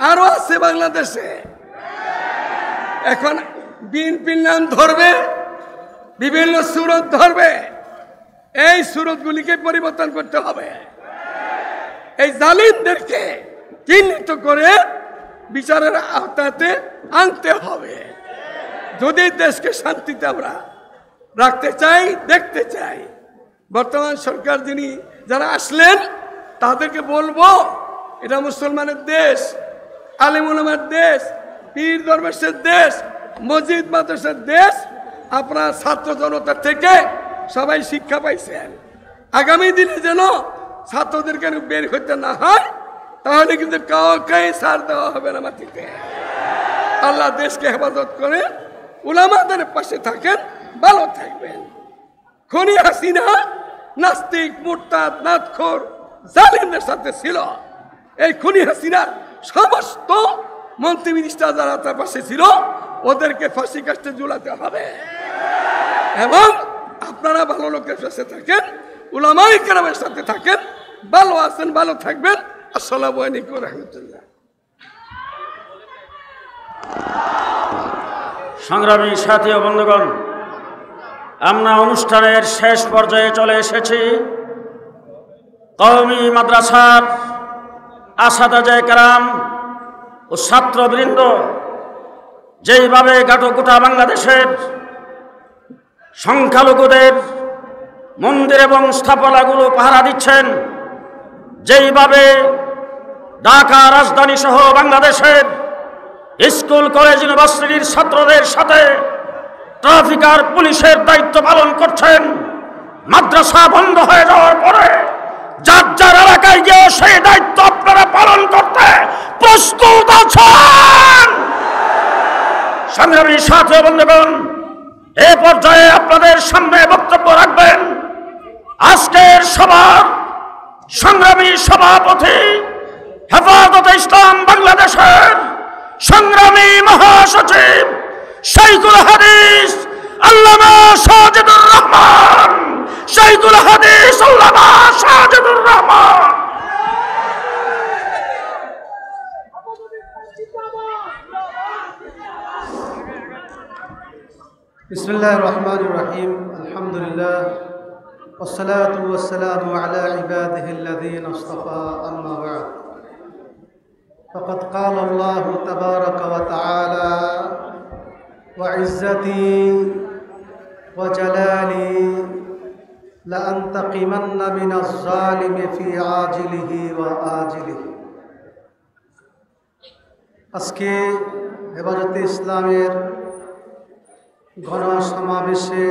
[SPEAKER 11] আরো আছে বাংলাদেশে। এখন বিএনপির নাম ধরবে, বিভিন্ন সুরত ধরবে, এই সুরতগুলিকে পরিবর্তন করতে হবে। এই জালিমদেরকে চিহ্নিত করে বিচারের আওতাতে আনতে হবে। যদি দেশকে শান্তিতে আমরা রাখতে চাই, দেখতে চাই, বর্তমান সরকার যারা আসলেন তাদেরকে বলবো, এটা মুসলমানের দেশ, আলেম ওলামার দেশ, পীর দরবেশের দেশ, মসজিদ মাদ্রাসার দেশ। আপনার ছাত্র জনতা থেকে সবাই শিক্ষা পাইছেন। আগামী দিনে যেন ছাত্রদেরকে বের হইতে না হয়, তাহলে কিন্তু কাউকে ছাড় দেওয়া হবে না মাটিতে। আল্লাহ দেশকে হেফাজত করে, উলামাদের পাশে থাকেন, ভালো থাকবেন। খুনি হাসিনা নাস্তিক, মুরতাদ, নাতখোর, জালিমদের সাথে ছিল। এই খুনি হাসিনার সমস্ত মন্ত্রী মিনিস্টার যারা তার পাশে ছিল, ওদেরকে ফাঁসি কাস্টে ঝুলাতে হবে। এবং আপনারা ভালো লোকের সাথে থাকেন, উলামায়ে কেরামের সাথে থাকেন, ভালো আছেন, ভালো থাকবেন। আসসালামু আলাইকুম ওয়া রাহমাতুল্লাহ।
[SPEAKER 6] সংগ্রামী সাথী ও বন্ধুগণ, আমরা অনুষ্ঠানের শেষ পর্যায়ে চলে এসেছি। কওমি মাদ্রাসার
[SPEAKER 10] আসাদায়ে কেরাম ও ছাত্রবৃন্দ যেইভাবে গোটা বাংলাদেশের সংখ্যালঘুদের মন্দির এবং স্থাপনাগুলো পাহারা দিচ্ছেন, যেইভাবে ঢাকা রাজধানী সহ বাংলাদেশের স্কুল কলেজ ইউনিভার্সিটির ছাত্রদের সাথে ট্রাফিক আর পুলিশের দায়িত্ব পালন করছেন, মাদ্রাসা বন্ধ হয়ে যাওয়ার পরে যার যার এলাকায় গিয়ে সেই দায়িত্ব আপনারা পালন করতে প্রস্তুত আছেন। সংগ্রামী সাথী বন্ধুগণ, এ পর্যায়ে আপনাদের সামনে বক্তব্য রাখবেন আজকের সভার সংগ্রামী সভাপতি, হেফাজতে ইসলাম বাংলাদেশের সংগ্রামী মহাসচিব শাইখুল হাদিস আল্লামা সাজিদুর রহমান, শাইখুল হাদিস আল্লামা সাজিদুর রহমান।
[SPEAKER 12] বিসমিল্লাহির রহমানির রহিম, আলহামদুলিল্লাহ والصلاة والسلام على عباده الذين اصطفى أما بعد فقد قال الله تبارك وتعالى وعزتي وجلالي لأنتقمن من الظالم في عاجله وآجله। আজকে হেফাজতে ইসলামের গণসমাবেশে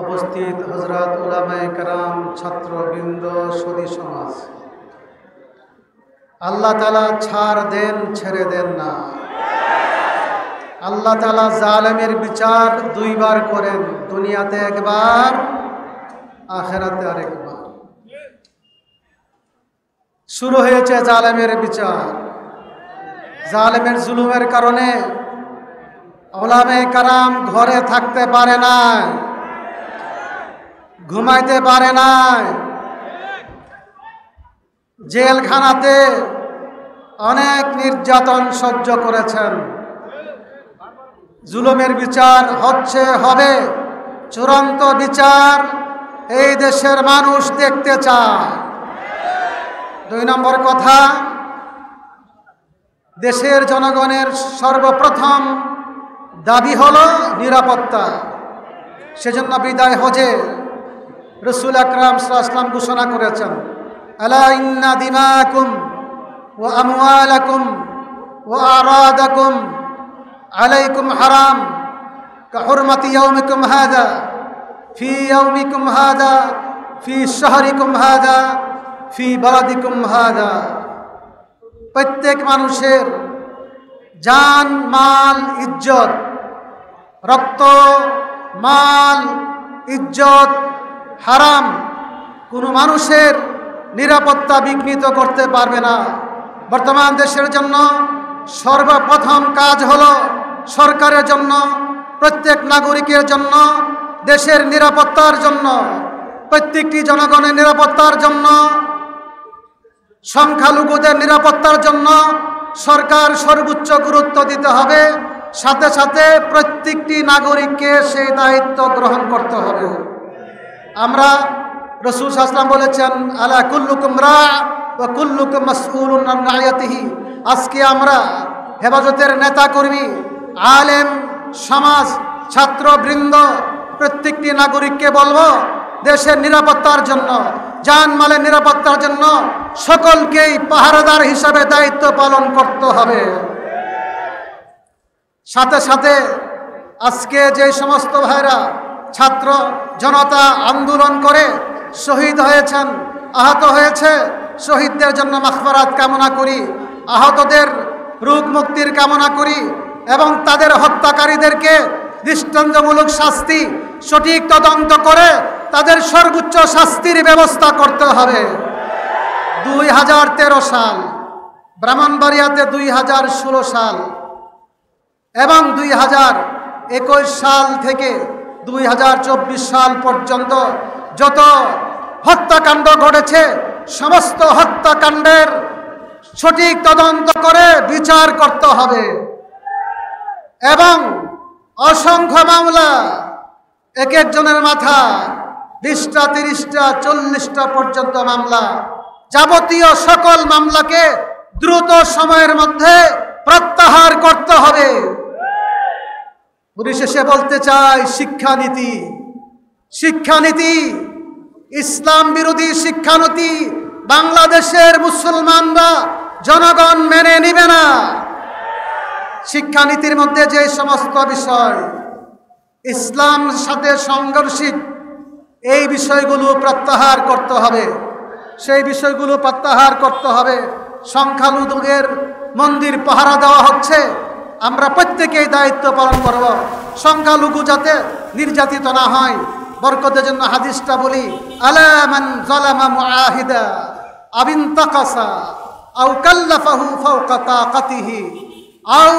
[SPEAKER 12] উপস্থিত হযরত উলামায়ে কেরাম, ছাত্রবৃন্দ, সুধী সমাজ, আল্লাহ তাআলা ছাড় দেন, ছেড়ে দেন না। আল্লাহ তাআলা জালেমের বিচার দুইবার করেন, দুনিয়াতে একবার, আখিরাতে আরেকবার। শুরু হয়েছে জালেমের বিচার। জালেমের জুলুমের কারণে উলামায়ে কেরাম ঘরে থাকতে পারে না, ঘুমাইতে পারে না, জেলখানাতে অনেক নির্যাতন সহ্য করেছেন। জুলুমের বিচার হচ্ছে, হবে, চূড়ান্ত বিচার এই দেশের মানুষ দেখতে চায়। 2 নম্বর কথা, দেশের জনগণের সর্বপ্রথম দাবি হলো নিরাপত্তা। সেজন্য বিদায় হজে রাসূল আকরাম সাল্লাল্লাহু আলাইহি ওয়াসাল্লাম ঘোষণা করেছেন, আলা ইন্না দিমাকুম ওয়া আমওয়ালাকুম ওয়া আরাদাকুম আলাইকুম হারাম কা হুরমাতি ইয়াউমিকুম হাযা ফি ইয়াউমিকুম হাযা ফি শাহরিকুম হাযা ফি বালাদিকুম হাযা। প্রত্যেক মানুষের জান, মাল, ইজ্জত, রক্ত, মাল, ইজ্জত হারাম, কোনো মানুষের নিরাপত্তা বিঘ্নিত করতে পারবে না। বর্তমান দেশের জন্য সর্বপ্রথম কাজ হলো সরকারের জন্য, প্রত্যেক নাগরিকের জন্য, দেশের নিরাপত্তার জন্য, প্রত্যেকটি জনগণের নিরাপত্তার জন্য, সংখ্যালঘুদের নিরাপত্তার জন্য সরকার সর্বোচ্চ গুরুত্ব দিতে হবে। সাথে সাথে প্রত্যেকটি নাগরিককে সেই দায়িত্ব গ্রহণ করতে হবে। আমরা রাসূল সাল্লাল্লাহু আলাইহি ওয়াসাল্লাম বলেছেন, আলা কুল্লুকুম রা ওয়া কুল্লুকুম মাসউলুন আন রাইয়াতিহি। আজকে আমরা হেফাজতের নেতাকর্মী, আলেম সমাজ, ছাত্রবৃন্দ, প্রত্যেকটি নাগরিককে বলবো, দেশের নিরাপত্তার জন্য, জানমালের নিরাপত্তার জন্য সকলকেই পাহারাদার হিসাবে দায়িত্ব পালন করতে হবে। সাথে সাথে আজকে যে সমস্ত ভাইরা ছাত্র জনতা আন্দোলন করে শহীদ হয়েছেন, আহত হয়েছে, শহীদদের জন্য মাগফিরাত কামনা করি, আহতদের রোগ মুক্তির কামনা করি এবং তাদের হত্যাকারীদেরকে দৃষ্টান্তমূলক শাস্তি, সঠিক তদন্ত করে তাদের সর্বোচ্চ শাস্তির ব্যবস্থা করতে হবে। 2013 সাল, ব্রাহ্মণবাড়িয়াতে 2016 সাল এবং 2021 সাল থেকে 2024 সাল পর্যন্ত যত হত্যাকাণ্ড ঘটেছে, সমস্ত হত্যাকাণ্ডের সঠিক তদন্ত করে বিচার করতে হবে এবং অসংখ্য মামলা, এক একজনের মাথা 20টা, 30টা, 40টা পর্যন্ত মামলা, যাবতীয় সকল মামলাকে দ্রুত সময়ের মধ্যে প্রত্যাহার করতে হবে। পরিশেষে বলতে চাই, শিক্ষানীতি ইসলাম বিরোধী শিক্ষানীতি বাংলাদেশের মুসলমানরা জনগণ মেনে নিবে না। শিক্ষানীতির মধ্যে যে সমস্ত বিষয় ইসলামের সাথে সংঘর্ষিত, এই বিষয়গুলো প্রত্যাহার করতে হবে, সেই বিষয়গুলো প্রত্যাহার করতে হবে। সংখ্যালঘুদের মন্দির পাহারা দেওয়া হচ্ছে, আমরা প্রত্যেকেই দায়িত্ব পালন করব, সংখ্যালঘু যাতে নির্যাতিত না হয়। বরকতের জন্য হাদিসটা বলি, আলা মান যালামা মুআহিদা আবিন তাকাসা আও কাল্লাফাহু ফাওকা তাকাতিহি আও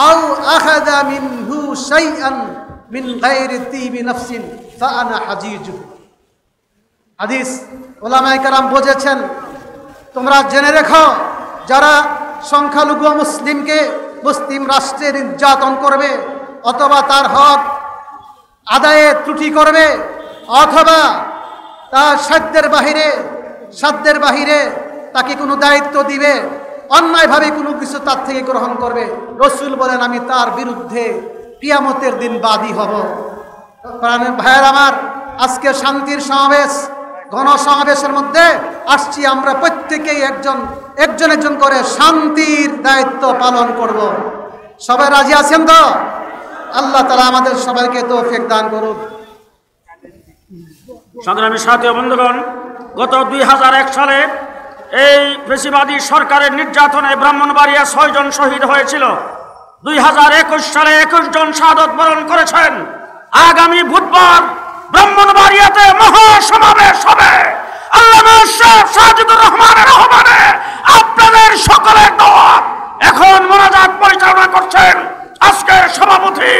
[SPEAKER 12] আও আখাযা মিনহু শাইআন মিন গায়রি তিবি নাফসিন ফাআনা হাজিজু। হাদিস ওলামায়ে কেরাম বুঝেছেন। তোমরা জেনে রেখো, যারা সংখ্যালঘু মুসলিম রাষ্ট্রে নির্যাতন করবে, অথবা তার হক আদায়ে ত্রুটি করবে, অথবা তার সাধ্যের বাহিরে তাকে কোনো দায়িত্ব দিবে, অন্যায়ভাবে কোনো কিছু তার থেকে গ্রহণ করবে, রসুল বলেন আমি তার বিরুদ্ধে কিয়ামতের দিন বাদী হব। প্রাণের ভাইয়ের আমার, আজকে শান্তির সমাবেশ, গণসমাবেশের মধ্যে আসছি, আমরা প্রত্যেকেই একজন করে শান্তির দায়িত্ব পালন করব। সবাই রাজি আছেন তো? আল্লাহ তাআলা আমাদের সবাইকে তৌফিক দান করুন।
[SPEAKER 10] সংগ্রামী সাথী ও বন্ধুগণ, গত 2001 সালে এই ফ্যাসিবাদী সরকারের নির্যাতনে ব্রাহ্মণবাড়িয়া 6 জন শহীদ হয়েছিল। 2021 সালে 21 জন শাহাদত বরণ করেছেন। আগামী বুধবার ব্রাহ্মণবাড়িয়াতে মহাসমাবেশ হবে। আল্লামা শেখ সাজিদুর রহমানের আহ্বানে আপনাদের সকলের দাওয়াত। এখন মোনাজাত পরিচালনা করছেন আজকের সভাপতি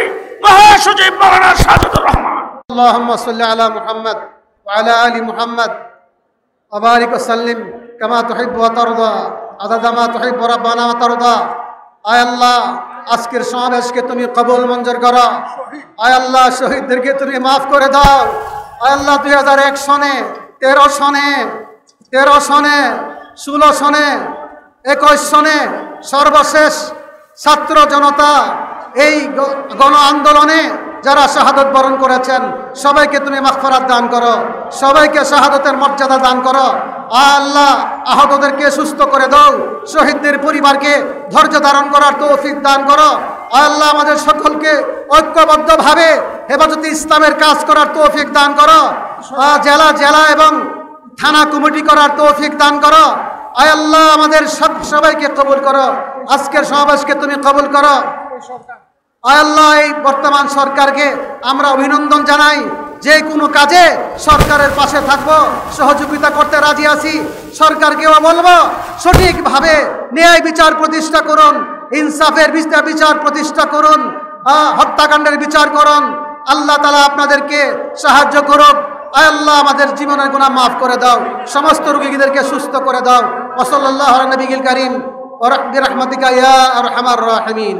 [SPEAKER 10] মহাসচিব মাওলানা সাজিদুর রহমান।
[SPEAKER 12] আল্লাহুম্মা সাল্লি আলা মুহাম্মদ ওয়া আলা আলি মুহাম্মদ ওয়া বারিক ওয়া সাল্লিম কামা তুহিব্বু ওয়া তারদা আদাদা মা তুহিব্বু রাব্বানা ওয়া তারদা। আয় আল্লাহ, আজকের সমাবেশকে তুমি কবুল মঞ্জুর করো। আয় আল্লাহ, শহীদদেরকে তুমি মাফ করে দাও। আয় আল্লাহ, 2001 সনে, 13 সনে, 16 সনে, 21 সনে সর্বশেষ ছাত্র জনতা এই গণ আন্দোলনে যারা শাহাদত বরণ করেছেন, সবাইকে তুমি মাগফিরাত দান করো, সবাইকে শাহাদতের মর্যাদা দান করো। আল্লাহ, আহতদেরকে সুস্থ করে দাও, শহীদদের পরিবারকে ধৈর্য ধারণ করার তৌফিক দান করো। আল্লাহ, আমাদের সকলকে ঐক্যবদ্ধভাবে হেফাজতে ইসলামের কাজ করার তৌফিক দান করো। জেলা এবং থানা কমিটি করার তৌফিক দান করো। আয় আল্লাহ, আমাদের সবাইকে কবুল করো। আজকের সমাবেশকে তুমি কবুল করো। আয় আল্লাহ, এই বর্তমান সরকারকে আমরা অভিনন্দন জানাই। যে কোনো কাজে সরকারের পাশে থাকবো, সহযোগিতা করতে রাজি আছি। সরকারকেও বলবো সঠিকভাবে ন্যায় বিচার প্রতিষ্ঠা করুন, ইনসাফের বিচার প্রতিষ্ঠা করুন, হত্যাকাণ্ডের বিচার করুন। আল্লাহ তাআলা আপনাদেরকে সাহায্য করুক। আয় আল্লাহ, আমাদের জীবনের গুনাহ মাফ করে দাও, সমস্ত রোগীদেরকে সুস্থ করে দাও। ওয়া সাল্লাল্লাহু আলা নবিয়িল কারীম ওয়া বিরহমাতিকা ইয়া আরহামার রাহিমিন।